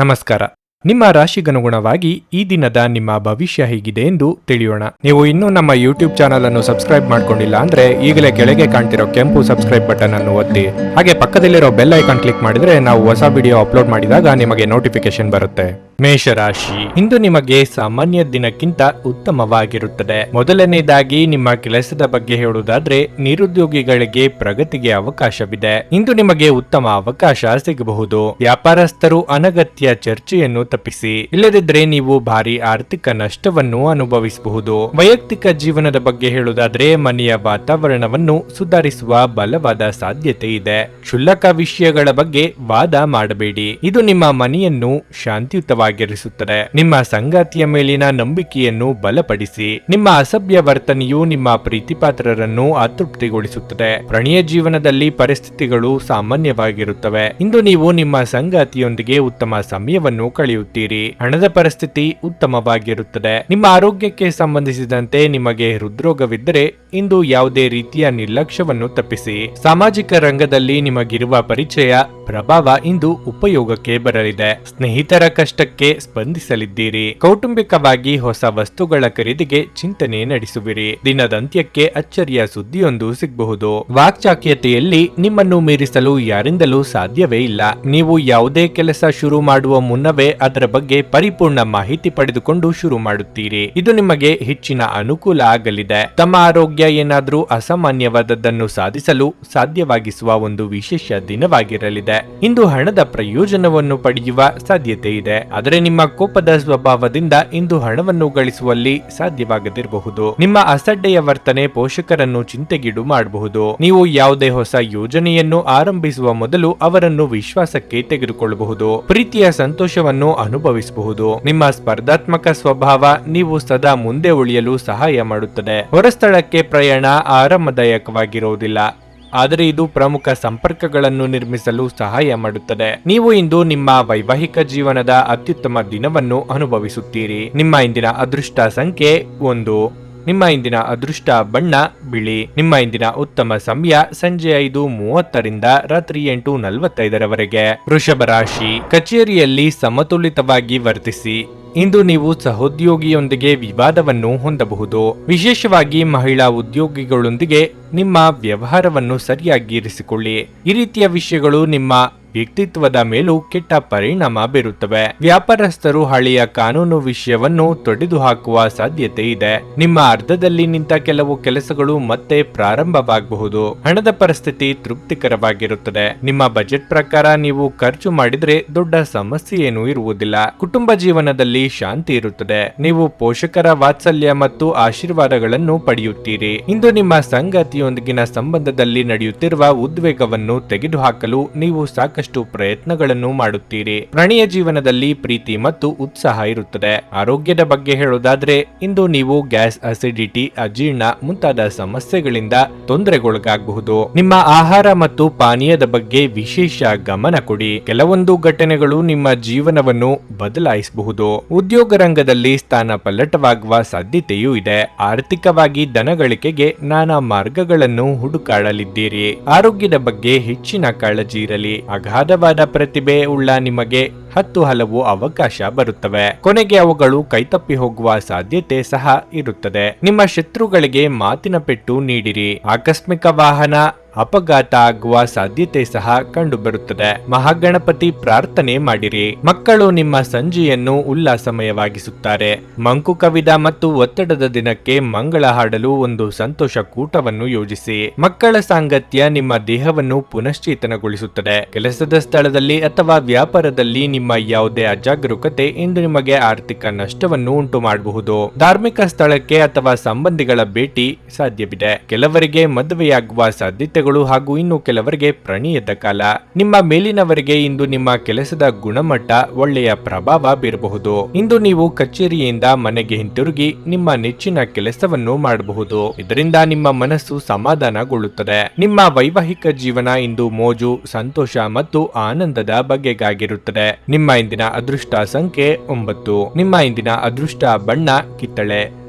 ನಮಸ್ಕಾರ. ನಿಮ್ಮ ರಾಶಿಗನುಗುಣವಾಗಿ ಈ ದಿನದ ನಿಮ್ಮ ಭವಿಷ್ಯ ಹೇಗಿದೆ ಎಂದು ತಿಳಿಯೋಣ. ನೀವು ಇನ್ನೂ ನಮ್ಮ ಯೂಟ್ಯೂಬ್ ಚಾನಲ್ ಅನ್ನು ಸಬ್ಸ್ಕ್ರೈಬ್ ಮಾಡ್ಕೊಂಡಿಲ್ಲ ಅಂದ್ರೆ ಈಗಲೇ ಕೆಳಗೆ ಕಾಣ್ತಿರೋ ಕೆಂಪು ಸಬ್ಸ್ಕ್ರೈಬ್ ಬಟನ್ ಅನ್ನು ಒತ್ತಿ, ಹಾಗೆ ಪಕ್ಕದಲ್ಲಿರೋ ಬೆಲ್ ಐಕಾನ್ ಕ್ಲಿಕ್ ಮಾಡಿದ್ರೆ ನಾವು ಹೊಸ ವಿಡಿಯೋ ಅಪ್ಲೋಡ್ ಮಾಡಿದಾಗ ನಿಮಗೆ ನೋಟಿಫಿಕೇಶನ್ ಬರುತ್ತೆ. ಮೇಷರಾಶಿ, ಇಂದು ನಿಮಗೆ ಸಾಮಾನ್ಯ ದಿನಕ್ಕಿಂತ ಉತ್ತಮವಾಗಿರುತ್ತದೆ. ಮೊದಲನೇದಾಗಿ ನಿಮ್ಮ ಕೆಲಸದ ಬಗ್ಗೆ ಹೇಳುವುದಾದ್ರೆ ನಿರುದ್ಯೋಗಿಗಳಿಗೆ ಪ್ರಗತಿಗೆ ಅವಕಾಶವಿದೆ. ಇಂದು ನಿಮಗೆ ಉತ್ತಮ ಅವಕಾಶ ಸಿಗಬಹುದು. ವ್ಯಾಪಾರಸ್ಥರು ಅನಗತ್ಯ ಚರ್ಚೆಯನ್ನು ತಪ್ಪಿಸಿ, ಇಲ್ಲದಿದ್ದರೆ ನೀವು ಭಾರಿ ಆರ್ಥಿಕ ನಷ್ಟವನ್ನು ಅನುಭವಿಸಬಹುದು. ವೈಯಕ್ತಿಕ ಜೀವನದ ಬಗ್ಗೆ ಹೇಳುವುದಾದ್ರೆ ಮನೆಯ ವಾತಾವರಣವನ್ನು ಸುಧಾರಿಸುವ ಬಲವಾದ ಸಾಧ್ಯತೆ ಇದೆ. ಕ್ಷುಲ್ಲಕ ವಿಷಯಗಳ ಬಗ್ಗೆ ವಾದ ಮಾಡಬೇಡಿ, ಇದು ನಿಮ್ಮ ಮನೆಯನ್ನು ಶಾಂತಿಯುತವಾಗಿರಿಸುತ್ತದೆ. ನಿಮ್ಮ ಸಂಗಾತಿಯ ಮೇಲಿನ ನಂಬಿಕೆಯನ್ನು ಬಲಪಡಿಸಿ. ನಿಮ್ಮ ಅಸಭ್ಯ ವರ್ತನೆಯು ನಿಮ್ಮ ಪ್ರೀತಿಪಾತ್ರರನ್ನು ಅತೃಪ್ತಿಗೊಳಿಸುತ್ತದೆ. ಪ್ರಣಯ ಜೀವನದಲ್ಲಿ ಪರಿಸ್ಥಿತಿಗಳು ಸಾಮಾನ್ಯವಾಗಿರುತ್ತವೆ. ಇಂದು ನೀವು ನಿಮ್ಮ ಸಂಗಾತಿಯೊಂದಿಗೆ ಉತ್ತಮ ಸಮಯವನ್ನು ಕಳೆಯುತ್ತೀರಿ. ಹಣದ ಪರಿಸ್ಥಿತಿ ಉತ್ತಮವಾಗಿರುತ್ತದೆ. ನಿಮ್ಮ ಆರೋಗ್ಯಕ್ಕೆ ಸಂಬಂಧಿಸಿದಂತೆ ನಿಮಗೆ ಹೃದ್ರೋಗವಿದ್ದರೆ ಇಂದು ಯಾವುದೇ ರೀತಿಯ ನಿರ್ಲಕ್ಷ್ಯವನ್ನು ತಪ್ಪಿಸಿ. ಸಾಮಾಜಿಕ ರಂಗದಲ್ಲಿ ನಿಮಗಿರುವ ಪರಿಚಯ ಪ್ರಭಾವ ಇಂದು ಉಪಯೋಗಕ್ಕೆ ಬರಲಿದೆ. ಸ್ನೇಹಿತರ ಕಷ್ಟಕ್ಕೆ ಸ್ಪಂದಿಸಲಿದ್ದೀರಿ. ಕೌಟುಂಬಿಕವಾಗಿ ಹೊಸ ವಸ್ತುಗಳ ಖರೀದಿಗೆ ಚಿಂತನೆ ನಡೆಸುವಿರಿ. ದಿನದಂತ್ಯಕ್ಕೆ ಅಚ್ಚರಿಯ ಸುದ್ದಿಯೊಂದು ಸಿಗಬಹುದು. ವಾಕ್ಚಾಕ್ಯತೆಯಲ್ಲಿ ನಿಮ್ಮನ್ನು ಮೀರಿಸಲು ಯಾರಿಂದಲೂ ಸಾಧ್ಯವೇ ಇಲ್ಲ. ನೀವು ಯಾವುದೇ ಕೆಲಸ ಶುರು ಮಾಡುವ ಮುನ್ನವೇ ಅದರ ಬಗ್ಗೆ ಪರಿಪೂರ್ಣ ಮಾಹಿತಿ ಪಡೆದುಕೊಂಡು ಶುರು ಮಾಡುತ್ತೀರಿ. ಇದು ನಿಮಗೆ ಹೆಚ್ಚಿನ ಅನುಕೂಲ ಆಗಲಿದೆ. ತಮ್ಮ ಆರೋಗ್ಯ ಏನಾದರೂ ಅಸಾಮಾನ್ಯವಾದದ್ದನ್ನು ಸಾಧಿಸಲು ಸಾಧ್ಯವಾಗಿಸುವ ಒಂದು ವಿಶೇಷ ದಿನವಾಗಿರಲಿದೆ. ಇಂದು ಹಣದ ಪ್ರಯೋಜನವನ್ನು ಪಡೆಯುವ ಸಾಧ್ಯತೆ ಇದೆ. ಆದರೆ ನಿಮ್ಮ ಕೋಪದ ಸ್ವಭಾವದಿಂದ ಇಂದು ಹಣವನ್ನು ಗಳಿಸುವಲ್ಲಿ ಸಾಧ್ಯವಾಗದಿರಬಹುದು. ನಿಮ್ಮ ಅಸಡ್ಡೆಯ ವರ್ತನೆ ಪೋಷಕರನ್ನು ಚಿಂತೆಗೀಡು ಮಾಡಬಹುದು. ನೀವು ಯಾವುದೇ ಹೊಸ ಯೋಜನೆಯನ್ನು ಆರಂಭಿಸುವ ಮೊದಲು ಅವರನ್ನು ವಿಶ್ವಾಸಕ್ಕೆ ತೆಗೆದುಕೊಳ್ಳಬಹುದು. ಪ್ರೀತಿಯ ಸಂತೋಷವನ್ನು ಅನುಭವಿಸಬಹುದು. ನಿಮ್ಮ ಸ್ಪರ್ಧಾತ್ಮಕ ಸ್ವಭಾವ ನೀವು ಸದಾ ಮುಂದೆ ಉಳಿಯಲು ಸಹಾಯ ಮಾಡುತ್ತದೆ. ಹೊರಸ್ಥಳಕ್ಕೆ ಪ್ರಯಾಣ ಆರಾಮದಾಯಕವಾಗಿರುವುದಿಲ್ಲ, ಆದರೆ ಇದು ಪ್ರಮುಖ ಸಂಪರ್ಕಗಳನ್ನು ನಿರ್ಮಿಸಲು ಸಹಾಯ ಮಾಡುತ್ತದೆ. ನೀವು ಇಂದು ನಿಮ್ಮ ವೈವಾಹಿಕ ಜೀವನದ ಅತ್ಯುತ್ತಮ ದಿನವನ್ನು ಅನುಭವಿಸುತ್ತೀರಿ. ನಿಮ್ಮ ಇಂದಿನ ಅದೃಷ್ಟ ಸಂಖ್ಯೆ 1. ನಿಮ್ಮ ಇಂದಿನ ಅದೃಷ್ಟ ಬಣ್ಣ ಬಿಳಿ. ನಿಮ್ಮ ಇಂದಿನ ಉತ್ತಮ ಸಮಯ ಸಂಜೆ 5:30ರಿಂದ ರಾತ್ರಿ 8:45ರವರೆಗೆ. ವೃಷಭ ರಾಶಿ, ಕಚೇರಿಯಲ್ಲಿ ಸಮತೋಲಿತವಾಗಿ ವರ್ತಿಸಿ. ಇಂದು ನೀವು ಸಹೋದ್ಯೋಗಿಯೊಂದಿಗೆ ವಿವಾದವನ್ನು ಹೊಂದಬಹುದು. ವಿಶೇಷವಾಗಿ ಮಹಿಳಾ ಉದ್ಯೋಗಿಗಳೊಂದಿಗೆ ನಿಮ್ಮ ವ್ಯವಹಾರವನ್ನು ಸರಿಯಾಗಿ ಇರಿಸಿಕೊಳ್ಳಿ. ಈ ರೀತಿಯ ವಿಷಯಗಳು ನಿಮ್ಮ ವ್ಯಕ್ತಿತ್ವದ ಮೇಲೂ ಕೆಟ್ಟ ಪರಿಣಾಮ ಬೀರುತ್ತವೆ. ವ್ಯಾಪಾರಸ್ಥರು ಹಳೆಯ ಕಾನೂನು ವಿಷಯವನ್ನು ತೊಡೆದು ಹಾಕುವ ಸಾಧ್ಯತೆ ಇದೆ. ನಿಮ್ಮ ಅರ್ಧದಲ್ಲಿ ನಿಂತ ಕೆಲವು ಕೆಲಸಗಳು ಮತ್ತೆ ಪ್ರಾರಂಭವಾಗಬಹುದು. ಹಣದ ಪರಿಸ್ಥಿತಿ ತೃಪ್ತಿಕರವಾಗಿರುತ್ತದೆ. ನಿಮ್ಮ ಬಜೆಟ್ ಪ್ರಕಾರ ನೀವು ಖರ್ಚು ಮಾಡಿದ್ರೆ ದೊಡ್ಡ ಸಮಸ್ಯೆ ಏನೂ ಇರುವುದಿಲ್ಲ. ಕುಟುಂಬ ಜೀವನದಲ್ಲಿ ಶಾಂತಿ ಇರುತ್ತದೆ. ನೀವು ಪೋಷಕರ ವಾತ್ಸಲ್ಯ ಮತ್ತು ಆಶೀರ್ವಾದಗಳನ್ನು ಪಡೆಯುತ್ತೀರಿ. ಇಂದು ನಿಮ್ಮ ಸಂಗಾತಿಯೊಂದಿಗಿನ ಸಂಬಂಧದಲ್ಲಿ ನಡೆಯುತ್ತಿರುವ ಉದ್ವೇಗವನ್ನು ತೆಗೆದುಹಾಕಲು ನೀವು ಸಾಕಷ್ಟು ಪ್ರಯತ್ನಗಳನ್ನು ಮಾಡುತ್ತೀರಿ. ಪ್ರಣಯ ಜೀವನದಲ್ಲಿ ಪ್ರೀತಿ ಮತ್ತು ಉತ್ಸಾಹ ಇರುತ್ತದೆ. ಆರೋಗ್ಯದ ಬಗ್ಗೆ ಹೇಳೋದಾದ್ರೆ ಇಂದು ನೀವು ಗ್ಯಾಸ್, ಅಸಿಡಿಟಿ, ಅಜೀರ್ಣ ಮುಂತಾದ ಸಮಸ್ಯೆಗಳಿಂದ ತೊಂದರೆಗೊಳಗಾಗಬಹುದು. ನಿಮ್ಮ ಆಹಾರ ಮತ್ತು ಪಾನೀಯದ ಬಗ್ಗೆ ವಿಶೇಷ ಗಮನ ಕೊಡಿ. ಕೆಲವೊಂದು ಘಟನೆಗಳು ನಿಮ್ಮ ಜೀವನವನ್ನು ಬದಲಾಯಿಸಬಹುದು. ಉದ್ಯೋಗ ರಂಗದಲ್ಲಿ ಸ್ಥಾನ ಪಲ್ಲಟವಾಗುವ ಸಾಧ್ಯತೆಯೂ ಇದೆ. ಆರ್ಥಿಕವಾಗಿ ಧನಗಳಿಕೆಗೆ ನಾನಾ ಮಾರ್ಗಗಳನ್ನು ಹುಡುಕಾಡಲಿದ್ದೀರಿ. ಆರೋಗ್ಯದ ಬಗ್ಗೆ ಹೆಚ್ಚಿನ ಕಾಳಜಿ ಇರಲಿ. ಅಗಾಧವಾದ ಪ್ರತಿಭೆ ಉಳ್ಳ ನಿಮಗೆ 10 ಹಲವು ಅವಕಾಶ ಬರುತ್ತವೆ. ಕೊನೆಗೆ ಅವುಗಳು ಕೈತಪ್ಪಿ ಹೋಗುವ ಸಾಧ್ಯತೆ ಸಹ ಇರುತ್ತದೆ. ನಿಮ್ಮ ಶತ್ರುಗಳಿಗೆ ಮಾತಿನ ಪೆಟ್ಟು ನೀಡಿರಿ. ಆಕಸ್ಮಿಕ ವಾಹನ ಅಪಘಾತ ಆಗುವ ಸಾಧ್ಯತೆ ಸಹ ಕಂಡುಬರುತ್ತದೆ. ಮಹಾಗಣಪತಿ ಪ್ರಾರ್ಥನೆ ಮಾಡಿರಿ. ಮಕ್ಕಳು ನಿಮ್ಮ ಸಂಜೆಯನ್ನು ಉಲ್ಲಾಸಮಯವಾಗಿಸುತ್ತಾರೆ. ಮಂಕು ಕವಿದ ಮತ್ತು ಒತ್ತಡದ ದಿನಕ್ಕೆ ಮಂಗಳ ಹಾಡಲು ಒಂದು ಸಂತೋಷ ಕೂಟವನ್ನು ಯೋಜಿಸಿ. ಮಕ್ಕಳ ಸಾಂಗತ್ಯ ನಿಮ್ಮ ದೇಹವನ್ನು ಪುನಶ್ಚೇತನಗೊಳಿಸುತ್ತದೆ. ಕೆಲಸದ ಸ್ಥಳದಲ್ಲಿ ಅಥವಾ ವ್ಯಾಪಾರದಲ್ಲಿ ನಿಮ್ಮ ಯಾವುದೇ ಅಜಾಗರೂಕತೆ ಇಂದು ನಿಮಗೆ ಆರ್ಥಿಕ ನಷ್ಟವನ್ನು ಉಂಟು ಮಾಡಬಹುದು. ಧಾರ್ಮಿಕ ಸ್ಥಳಕ್ಕೆ ಅಥವಾ ಸಂಬಂಧಿಗಳ ಭೇಟಿ ಸಾಧ್ಯವಿದೆ. ಕೆಲವರಿಗೆ ಮದುವೆಯಾಗುವ ಸಾಧ್ಯತೆಗಳು ಹಾಗೂ ಇನ್ನು ಕೆಲವರಿಗೆ ಪ್ರಣಯದ ಕಾಲ. ನಿಮ್ಮ ಮೇಲಿನವರಿಗೆ ಇಂದು ನಿಮ್ಮ ಕೆಲಸದ ಗುಣಮಟ್ಟ ಒಳ್ಳೆಯ ಪ್ರಭಾವ ಬೀರಬಹುದು. ಇಂದು ನೀವು ಕಚೇರಿಯಿಂದ ಮನೆಗೆ ಹಿಂತಿರುಗಿ ನಿಮ್ಮ ನೆಚ್ಚಿನ ಕೆಲಸವನ್ನು ಮಾಡಬಹುದು. ಇದರಿಂದ ನಿಮ್ಮ ಮನಸ್ಸು ಸಮಾಧಾನಗೊಳ್ಳುತ್ತದೆ. ನಿಮ್ಮ ವೈವಾಹಿಕ ಜೀವನ ಇಂದು ಮೋಜು, ಸಂತೋಷ ಮತ್ತು ಆನಂದದ ಬಗೆಗಾಗಿರುತ್ತದೆ. ನಿಮ್ಮ ಇಂದಿನ ಅದೃಷ್ಟ ಸಂಖ್ಯೆ 9. ನಿಮ್ಮ ಇಂದಿನ ಅದೃಷ್ಟ ಬಣ್ಣ ಕಿತ್ತಳೆ.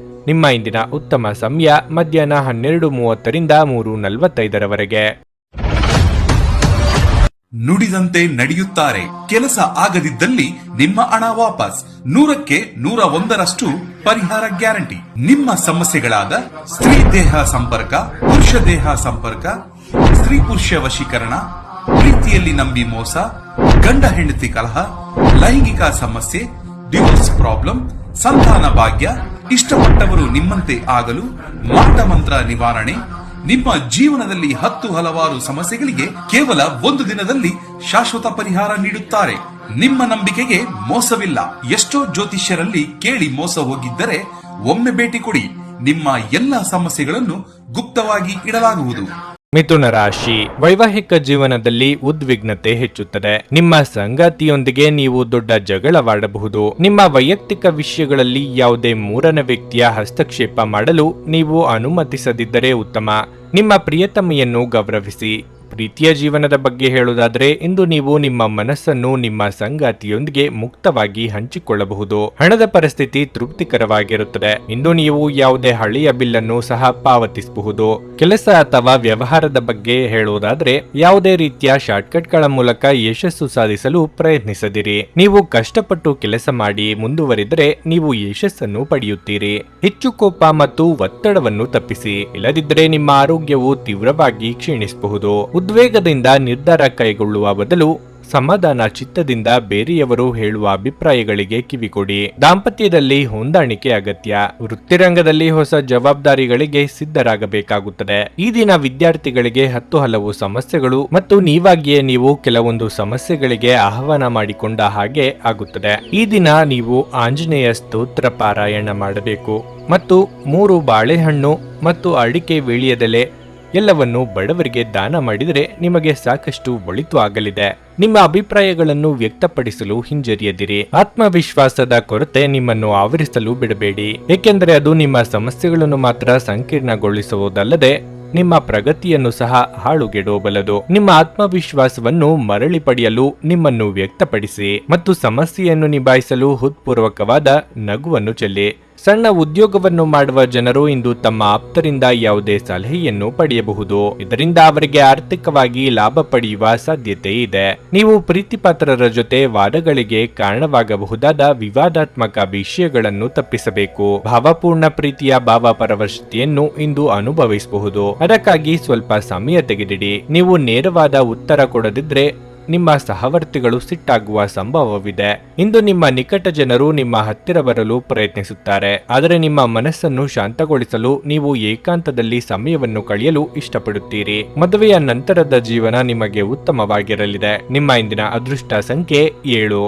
ನಿಮ್ಮ ಇಂದಿನ ಉತ್ತಮ ಸಮಯ ಮಧ್ಯಾಹ್ನ 12:30ರಿಂದ 3:45ರವರೆಗೆ. ನುಡಿದಂತೆ ನಡೆಯುತ್ತಾರೆ. ಕೆಲಸ ಆಗದಿದ್ದಲ್ಲಿ ನಿಮ್ಮ ಹಣ ವಾಪಸ್. 100ಕ್ಕೆ 101ರಷ್ಟು ಪರಿಹಾರ ಗ್ಯಾರಂಟಿ. ನಿಮ್ಮ ಸಮಸ್ಯೆಗಳಾದ ಸ್ತ್ರೀ ದೇಹ ಸಂಪರ್ಕ, ಪುರುಷ ದೇಹ ಸಂಪರ್ಕ, ಸ್ತ್ರೀ ಪುರುಷ ವಶೀಕರಣ, ಪ್ರೀತಿಯಲ್ಲಿ ನಂಬಿ ಮೋಸ, ಗಂಡ ಹೆಂಡತಿ ಕಲಹ, ಲೈಂಗಿಕ ಸಮಸ್ಯೆ, ಡಿವೋರ್ಸ್ ಪ್ರಾಬ್ಲಮ್, ಸಂತಾನ ಭಾಗ್ಯ, ಇಷ್ಟಪಟ್ಟವರು ನಿಮ್ಮಂತೆ ಆಗಲು, ಮಾಟ ಮಂತ್ರ ನಿವಾರಣೆ, ನಿಮ್ಮ ಜೀವನದಲ್ಲಿ 10 ಹಲವಾರು ಸಮಸ್ಯೆಗಳಿಗೆ ಕೇವಲ 1 ದಿನದಲ್ಲಿ ಶಾಶ್ವತ ಪರಿಹಾರ ನೀಡುತ್ತಾರೆ. ನಿಮ್ಮ ನಂಬಿಕೆಗೆ ಮೋಸವಿಲ್ಲ. ಎಷ್ಟೋ ಜ್ಯೋತಿಷ್ಯರಲ್ಲಿ ಕೇಳಿ ಮೋಸ ಹೋಗಿದ್ದರೆ ಒಮ್ಮೆ ಭೇಟಿ ಕೊಡಿ. ನಿಮ್ಮ ಎಲ್ಲ ಸಮಸ್ಯೆಗಳನ್ನು ಗುಪ್ತವಾಗಿ ಇಡಲಾಗುವುದು. ಮಿಥುನ ರಾಶಿ, ವೈವಾಹಿಕ ಜೀವನದಲ್ಲಿ ಉದ್ವಿಗ್ನತೆ ಹೆಚ್ಚುತ್ತದೆ. ನಿಮ್ಮ ಸಂಗಾತಿಯೊಂದಿಗೆ ನೀವು ದೊಡ್ಡ ಜಗಳವಾಡಬಹುದು. ನಿಮ್ಮ ವೈಯಕ್ತಿಕ ವಿಷಯಗಳಲ್ಲಿ ಯಾವುದೇ ಮೂರನೇ ವ್ಯಕ್ತಿಯ ಹಸ್ತಕ್ಷೇಪ ಮಾಡಲು ನೀವು ಅನುಮತಿಸದಿದ್ದರೆ ಉತ್ತಮ. ನಿಮ್ಮ ಪ್ರಿಯತಮೆಯನ್ನು ಗೌರವಿಸಿ. ಪ್ರೀತಿಯ ಜೀವನದ ಬಗ್ಗೆ ಹೇಳುವುದಾದರೆ, ಇಂದು ನೀವು ನಿಮ್ಮ ಮನಸ್ಸನ್ನು ನಿಮ್ಮ ಸಂಗಾತಿಯೊಂದಿಗೆ ಮುಕ್ತವಾಗಿ ಹಂಚಿಕೊಳ್ಳಬಹುದು. ಹಣದ ಪರಿಸ್ಥಿತಿ ತೃಪ್ತಿಕರವಾಗಿರುತ್ತದೆ. ಇಂದು ನೀವು ಯಾವುದೇ ಹಳೆಯ ಬಿಲ್ಲನ್ನು ಸಹ ಪಾವತಿಸಬಹುದು. ಕೆಲಸ ಅಥವಾ ವ್ಯವಹಾರದ ಬಗ್ಗೆ ಹೇಳುವುದಾದರೆ, ಯಾವುದೇ ರೀತಿಯ ಶಾರ್ಟ್ಕಟ್ಗಳ ಮೂಲಕ ಯಶಸ್ಸು ಸಾಧಿಸಲು ಪ್ರಯತ್ನಿಸದಿರಿ. ನೀವು ಕಷ್ಟಪಟ್ಟು ಕೆಲಸ ಮಾಡಿ ಮುಂದುವರಿದರೆ ನೀವು ಯಶಸ್ಸನ್ನು ಪಡೆಯುತ್ತೀರಿ. ಹೆಚ್ಚು ಕೋಪ ಮತ್ತು ಒತ್ತಡವನ್ನು ತಪ್ಪಿಸಿ, ಇಲ್ಲದಿದ್ದರೆ ನಿಮ್ಮ ಆರೋಗ್ಯವು ತೀವ್ರವಾಗಿ ಕ್ಷೀಣಿಸಬಹುದು. ಉದ್ವೇಗದಿಂದ ನಿರ್ಧಾರ ಕೈಗೊಳ್ಳುವ ಬದಲು ಸಮಾಧಾನ ಚಿತ್ತದಿಂದ ಬೇರೆಯವರು ಹೇಳುವ ಅಭಿಪ್ರಾಯಗಳಿಗೆ ಕಿವಿಕೊಡಿ. ದಾಂಪತ್ಯದಲ್ಲಿ ಹೊಂದಾಣಿಕೆ ಅಗತ್ಯ. ವೃತ್ತಿರಂಗದಲ್ಲಿ ಹೊಸ ಜವಾಬ್ದಾರಿಗಳಿಗೆ ಸಿದ್ಧರಾಗಬೇಕಾಗುತ್ತದೆ. ಈ ದಿನ ವಿದ್ಯಾರ್ಥಿಗಳಿಗೆ 10 ಹಲವು ಸಮಸ್ಯೆಗಳು ಮತ್ತು ನೀವಾಗಿಯೇ ನೀವು ಕೆಲವೊಂದು ಸಮಸ್ಯೆಗಳಿಗೆ ಆಹ್ವಾನ ಮಾಡಿಕೊಂಡ ಹಾಗೆ ಆಗುತ್ತದೆ. ಈ ದಿನ ನೀವು ಆಂಜನೇಯ ಸ್ತೋತ್ರ ಪಾರಾಯಣ ಮಾಡಬೇಕು ಮತ್ತು 3 ಬಾಳೆಹಣ್ಣು ಮತ್ತು ಅಡಿಕೆ ವೀಳ್ಯದೆಲೆ ಎಲ್ಲವನ್ನು ಬಡವರಿಗೆ ದಾನ ಮಾಡಿದರೆ ನಿಮಗೆ ಸಾಕಷ್ಟು ಒಳಿತು ಆಗಲಿದೆ. ನಿಮ್ಮ ಅಭಿಪ್ರಾಯಗಳನ್ನು ವ್ಯಕ್ತಪಡಿಸಲು ಹಿಂಜರಿಯದಿರಿ. ಆತ್ಮವಿಶ್ವಾಸದ ಕೊರತೆ ನಿಮ್ಮನ್ನು ಆವರಿಸಲು ಬಿಡಬೇಡಿ, ಏಕೆಂದರೆ ಅದು ನಿಮ್ಮ ಸಮಸ್ಯೆಗಳನ್ನು ಮಾತ್ರ ಸಂಕೀರ್ಣಗೊಳಿಸುವುದಲ್ಲದೆ ನಿಮ್ಮ ಪ್ರಗತಿಯನ್ನು ಸಹ ಹಾಳುಗೆಡೋಬಲ್ಲದು. ನಿಮ್ಮ ಆತ್ಮವಿಶ್ವಾಸವನ್ನು ಮರಳಿ ಪಡೆಯಲು ನಿಮ್ಮನ್ನು ವ್ಯಕ್ತಪಡಿಸಿ ಮತ್ತು ಸಮಸ್ಯೆಯನ್ನು ನಿಭಾಯಿಸಲು ಹೃತ್ಪೂರ್ವಕವಾದ ನಗುವನ್ನು ಚೆಲ್ಲಿ. ಸಣ್ಣ ಉದ್ಯೋಗವನ್ನು ಮಾಡುವ ಜನರು ಇಂದು ತಮ್ಮ ಆಪ್ತರಿಂದ ಯಾವುದೇ ಸಲಹೆಯನ್ನು ಪಡೆಯಬಹುದು. ಇದರಿಂದ ಅವರಿಗೆ ಆರ್ಥಿಕವಾಗಿ ಲಾಭ ಪಡೆಯುವ ಸಾಧ್ಯತೆ ಇದೆ. ನೀವು ಪ್ರೀತಿಪಾತ್ರರ ಜೊತೆ ವಾದಗಳಿಗೆ ಕಾರಣವಾಗಬಹುದಾದ ವಿವಾದಾತ್ಮಕ ವಿಷಯಗಳನ್ನು ತಪ್ಪಿಸಬೇಕು. ಭಾವಪೂರ್ಣ ಪ್ರೀತಿಯ ಭಾವಪರವಶತೆಯನ್ನು ಇಂದು ಅನುಭವಿಸಬಹುದು. ಅದಕ್ಕಾಗಿ ಸ್ವಲ್ಪ ಸಮಯ ತೆಗೆದಿಡಿ. ನೀವು ನೇರವಾದ ಉತ್ತರ ಕೊಡದಿದ್ರೆ ನಿಮ್ಮ ಸಹವರ್ತಿಗಳು ಸಿಟ್ಟಾಗುವ ಸಂಭವವಿದೆ. ಇಂದು ನಿಮ್ಮ ನಿಕಟ ಜನರು ನಿಮ್ಮ ಹತ್ತಿರ ಬರಲು ಪ್ರಯತ್ನಿಸುತ್ತಾರೆ, ಆದರೆ ನಿಮ್ಮ ಮನಸ್ಸನ್ನು ಶಾಂತಗೊಳಿಸಲು ನೀವು ಏಕಾಂತದಲ್ಲಿ ಸಮಯವನ್ನು ಕಳೆಯಲು ಇಷ್ಟಪಡುತ್ತೀರಿ. ಮದುವೆಯ ನಂತರದ ಜೀವನ ನಿಮಗೆ ಉತ್ತಮವಾಗಿರಲಿದೆ. ನಿಮ್ಮ ಇಂದಿನ ಅದೃಷ್ಟ ಸಂಖ್ಯೆ 7.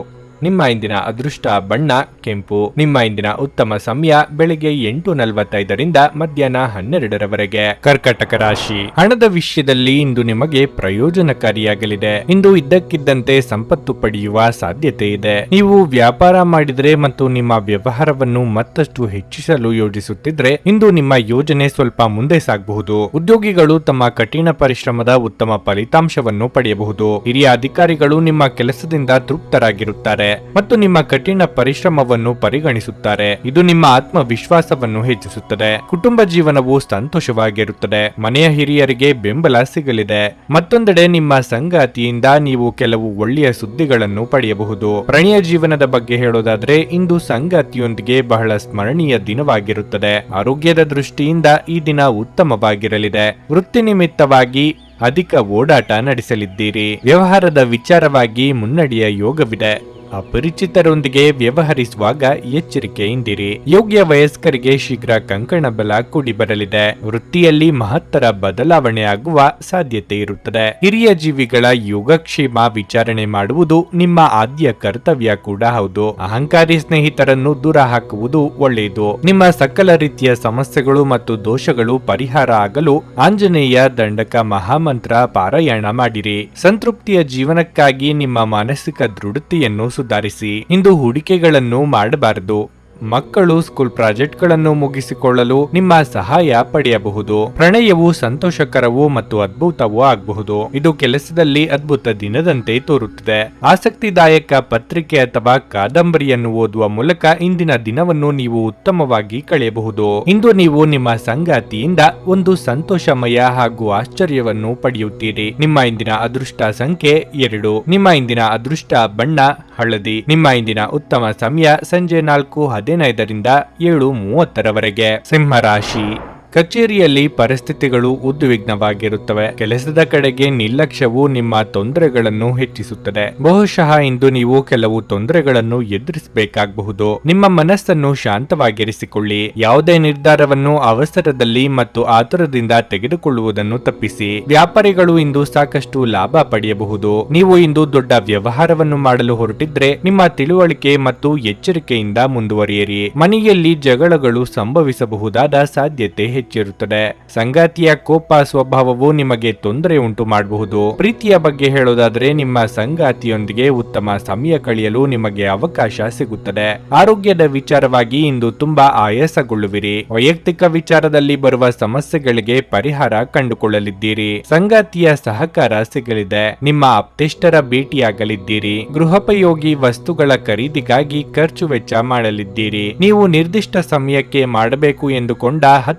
ನಿಮ್ಮ ಇಂದಿನ ಅದೃಷ್ಟ ಬಣ್ಣ ಕೆಂಪು. ನಿಮ್ಮ ಇಂದಿನ ಉತ್ತಮ ಸಮಯ ಬೆಳಿಗ್ಗೆ 8:45ರಿಂದ ಮಧ್ಯಾಹ್ನ 12ರವರೆಗೆ. ಕರ್ಕಟಕ ರಾಶಿ, ಹಣದ ವಿಷಯದಲ್ಲಿ ಇಂದು ನಿಮಗೆ ಪ್ರಯೋಜನಕಾರಿಯಾಗಲಿದೆ. ಇಂದು ಇದ್ದಕ್ಕಿದ್ದಂತೆ ಸಂಪತ್ತು ಪಡೆಯುವ ಸಾಧ್ಯತೆ ಇದೆ. ನೀವು ವ್ಯಾಪಾರ ಮಾಡಿದರೆ ಮತ್ತು ನಿಮ್ಮ ವ್ಯವಹಾರವನ್ನು ಮತ್ತಷ್ಟು ಹೆಚ್ಚಿಸಲು ಯೋಜಿಸುತ್ತಿದ್ರೆ ಇಂದು ನಿಮ್ಮ ಯೋಜನೆ ಸ್ವಲ್ಪ ಮುಂದೆ ಸಾಗಬಹುದು. ಉದ್ಯೋಗಿಗಳು ತಮ್ಮ ಕಠಿಣ ಪರಿಶ್ರಮದ ಉತ್ತಮ ಫಲಿತಾಂಶವನ್ನು ಪಡೆಯಬಹುದು. ಹಿರಿಯ ಅಧಿಕಾರಿಗಳು ನಿಮ್ಮ ಕೆಲಸದಿಂದ ತೃಪ್ತರಾಗಿರುತ್ತಾರೆ ಮತ್ತು ನಿಮ್ಮ ಕಠಿಣ ಪರಿಶ್ರಮವನ್ನು ಪರಿಗಣಿಸುತ್ತಾರೆ. ಇದು ನಿಮ್ಮ ಆತ್ಮವಿಶ್ವಾಸವನ್ನು ಹೆಚ್ಚಿಸುತ್ತದೆ. ಕುಟುಂಬ ಜೀವನವು ಸಂತೋಷವಾಗಿರುತ್ತದೆ. ಮನೆಯ ಹಿರಿಯರಿಗೆ ಬೆಂಬಲ ಸಿಗಲಿದೆ. ಮತ್ತೊಂದೆಡೆ ನಿಮ್ಮ ಸಂಗಾತಿಯಿಂದ ನೀವು ಕೆಲವು ಒಳ್ಳೆಯ ಸುದ್ದಿಗಳನ್ನು ಪಡೆಯಬಹುದು. ಪ್ರಣಯ ಜೀವನದ ಬಗ್ಗೆ ಹೇಳೋದಾದ್ರೆ ಇಂದು ಸಂಗಾತಿಯೊಂದಿಗೆ ಬಹಳ ಸ್ಮರಣೀಯ ದಿನವಾಗಿರುತ್ತದೆ. ಆರೋಗ್ಯದ ದೃಷ್ಟಿಯಿಂದ ಈ ದಿನ ಉತ್ತಮವಾಗಿರಲಿದೆ. ವೃತ್ತಿ ನಿಮಿತ್ತವಾಗಿ ಅಧಿಕ ಓಡಾಟ ನಡೆಸಲಿದ್ದೀರಿ. ವ್ಯವಹಾರದ ವಿಚಾರವಾಗಿ ಮುನ್ನಡೆಯ ಯೋಗವಿದೆ. ಅಪರಿಚಿತರೊಂದಿಗೆ ವ್ಯವಹರಿಸುವಾಗ ಎಚ್ಚರಿಕೆಯಿಂದಿರಿ. ಯೋಗ್ಯ ವಯಸ್ಕರಿಗೆ ಶೀಘ್ರ ಕಂಕಣ ಬಲ ಕೂಡಿ ಬರಲಿದೆ. ವೃತ್ತಿಯಲ್ಲಿ ಮಹತ್ತರ ಬದಲಾವಣೆ ಆಗುವ ಸಾಧ್ಯತೆ ಇರುತ್ತದೆ. ಹಿರಿಯ ಜೀವಿಗಳ ಯೋಗಕ್ಷೇಮ ವಿಚಾರಣೆ ಮಾಡುವುದು ನಿಮ್ಮ ಆದ್ಯ ಕರ್ತವ್ಯ ಕೂಡ ಹೌದು. ಅಹಂಕಾರಿ ಸ್ನೇಹಿತರನ್ನು ದೂರ ಹಾಕುವುದು ಒಳ್ಳೆಯದು. ನಿಮ್ಮ ಸಕಲ ರೀತಿಯ ಸಮಸ್ಯೆಗಳು ಮತ್ತು ದೋಷಗಳು ಪರಿಹಾರ ಆಗಲು ಆಂಜನೇಯ ದಂಡಕ ಮಹಾಮಂತ್ರ ಪಾರಾಯಣ ಮಾಡಿರಿ. ಸಂತೃಪ್ತಿಯ ಜೀವನಕ್ಕಾಗಿ ನಿಮ್ಮ ಮಾನಸಿಕ ದೃಢತೆಯನ್ನು ಸುಧಾರಿಸಿ. ಇಂದು ಹೂಡಿಕೆಗಳನ್ನು ಮಾಡಬಾರದು ಮಕ್ಕಳು ಸ್ಕೂಲ್ ಪ್ರಾಜೆಕ್ಟ್ಗಳನ್ನು ಮುಗಿಸಿಕೊಳ್ಳಲು ನಿಮ್ಮ ಸಹಾಯ ಪಡೆಯಬಹುದು. ಪ್ರಣಯವು ಸಂತೋಷಕರವೂ ಮತ್ತು ಅದ್ಭುತವೂ ಆಗಬಹುದು. ಇದು ಕೆಲಸದಲ್ಲಿ ಅದ್ಭುತ ದಿನದಂತೆ ತೋರುತ್ತದೆ. ಆಸಕ್ತಿದಾಯಕ ಪತ್ರಿಕೆ ಅಥವಾ ಕಾದಂಬರಿಯನ್ನು ಓದುವ ಮೂಲಕ ಇಂದಿನ ದಿನವನ್ನು ನೀವು ಉತ್ತಮವಾಗಿ ಕಳೆಯಬಹುದು. ಇಂದು ನೀವು ನಿಮ್ಮ ಸಂಗಾತಿಯಿಂದ ಒಂದು ಸಂತೋಷಮಯ ಹಾಗೂ ಆಶ್ಚರ್ಯವನ್ನು ಪಡೆಯುತ್ತೀರಿ. ನಿಮ್ಮ ಇಂದಿನ ಅದೃಷ್ಟ ಸಂಖ್ಯೆ 2. ನಿಮ್ಮ ಇಂದಿನ ಅದೃಷ್ಟ ಬಣ್ಣ ಹಳದಿ. ನಿಮ್ಮ ಇಂದಿನ ಉತ್ತಮ ಸಮಯ ಸಂಜೆ 4:15 7:30 ಸಿಂಹ ರಾಶಿ. ಕಚೇರಿಯಲ್ಲಿ ಪರಿಸ್ಥಿತಿಗಳು ಉದ್ವಿಗ್ನವಾಗಿರುತ್ತವೆ. ಕೆಲಸದ ಕಡೆಗೆ ನಿರ್ಲಕ್ಷ್ಯವು ನಿಮ್ಮ ತೊಂದರೆಗಳನ್ನು ಹೆಚ್ಚಿಸುತ್ತದೆ. ಬಹುಶಃ ಇಂದು ನೀವು ಕೆಲವು ತೊಂದರೆಗಳನ್ನು ಎದುರಿಸಬೇಕಾಗಬಹುದು. ನಿಮ್ಮ ಮನಸ್ಸನ್ನು ಶಾಂತವಾಗಿರಿಸಿಕೊಳ್ಳಿ. ಯಾವುದೇ ನಿರ್ಧಾರವನ್ನು ಅವಸರದಲ್ಲಿ ಮತ್ತು ಆತುರದಿಂದ ತೆಗೆದುಕೊಳ್ಳುವುದನ್ನು ತಪ್ಪಿಸಿ. ವ್ಯಾಪಾರಿಗಳು ಇಂದು ಸಾಕಷ್ಟು ಲಾಭ ಪಡೆಯಬಹುದು. ನೀವು ಇಂದು ದೊಡ್ಡ ವ್ಯವಹಾರವನ್ನು ಮಾಡಲು ಹೊರಟಿದ್ರೆ ನಿಮ್ಮ ತಿಳುವಳಿಕೆ ಮತ್ತು ಎಚ್ಚರಿಕೆಯಿಂದ ಮುಂದುವರಿಯಿರಿ. ಮನೆಯಲ್ಲಿ ಜಗಳಗಳು ಸಂಭವಿಸಬಹುದಾದ ಸಾಧ್ಯತೆ ಹೆಚ್ಚಿರುತ್ತದೆ. ಸಂಗಾತಿಯ ಕೋಪ ಸ್ವಭಾವವು ನಿಮಗೆ ತೊಂದರೆ ಉಂಟು ಮಾಡಬಹುದು. ಪ್ರೀತಿಯ ಬಗ್ಗೆ ಹೇಳೋದಾದ್ರೆ ನಿಮ್ಮ ಸಂಗಾತಿಯೊಂದಿಗೆ ಉತ್ತಮ ಸಮಯ ಕಳೆಯಲು ನಿಮಗೆ ಅವಕಾಶ ಸಿಗುತ್ತದೆ. ಆರೋಗ್ಯದ ವಿಚಾರವಾಗಿ ಇಂದು ತುಂಬಾ ಆಯಾಸಗೊಳ್ಳುವಿರಿ. ವೈಯಕ್ತಿಕ ವಿಚಾರದಲ್ಲಿ ಬರುವ ಸಮಸ್ಯೆಗಳಿಗೆ ಪರಿಹಾರ ಕಂಡುಕೊಳ್ಳಲಿದ್ದೀರಿ. ಸಂಗಾತಿಯ ಸಹಕಾರ ಸಿಗಲಿದೆ. ನಿಮ್ಮ ಆಪ್ತೇಷ್ಟರ ಭೇಟಿಯಾಗಲಿದ್ದೀರಿ. ಗೃಹೋಪಯೋಗಿ ವಸ್ತುಗಳ ಖರೀದಿಗಾಗಿ ಖರ್ಚು ವೆಚ್ಚ ಮಾಡಲಿದ್ದೀರಿ. ನೀವು ನಿರ್ದಿಷ್ಟ ಸಮಯಕ್ಕೆ ಮಾಡಬೇಕು ಎಂದುಕೊಂಡ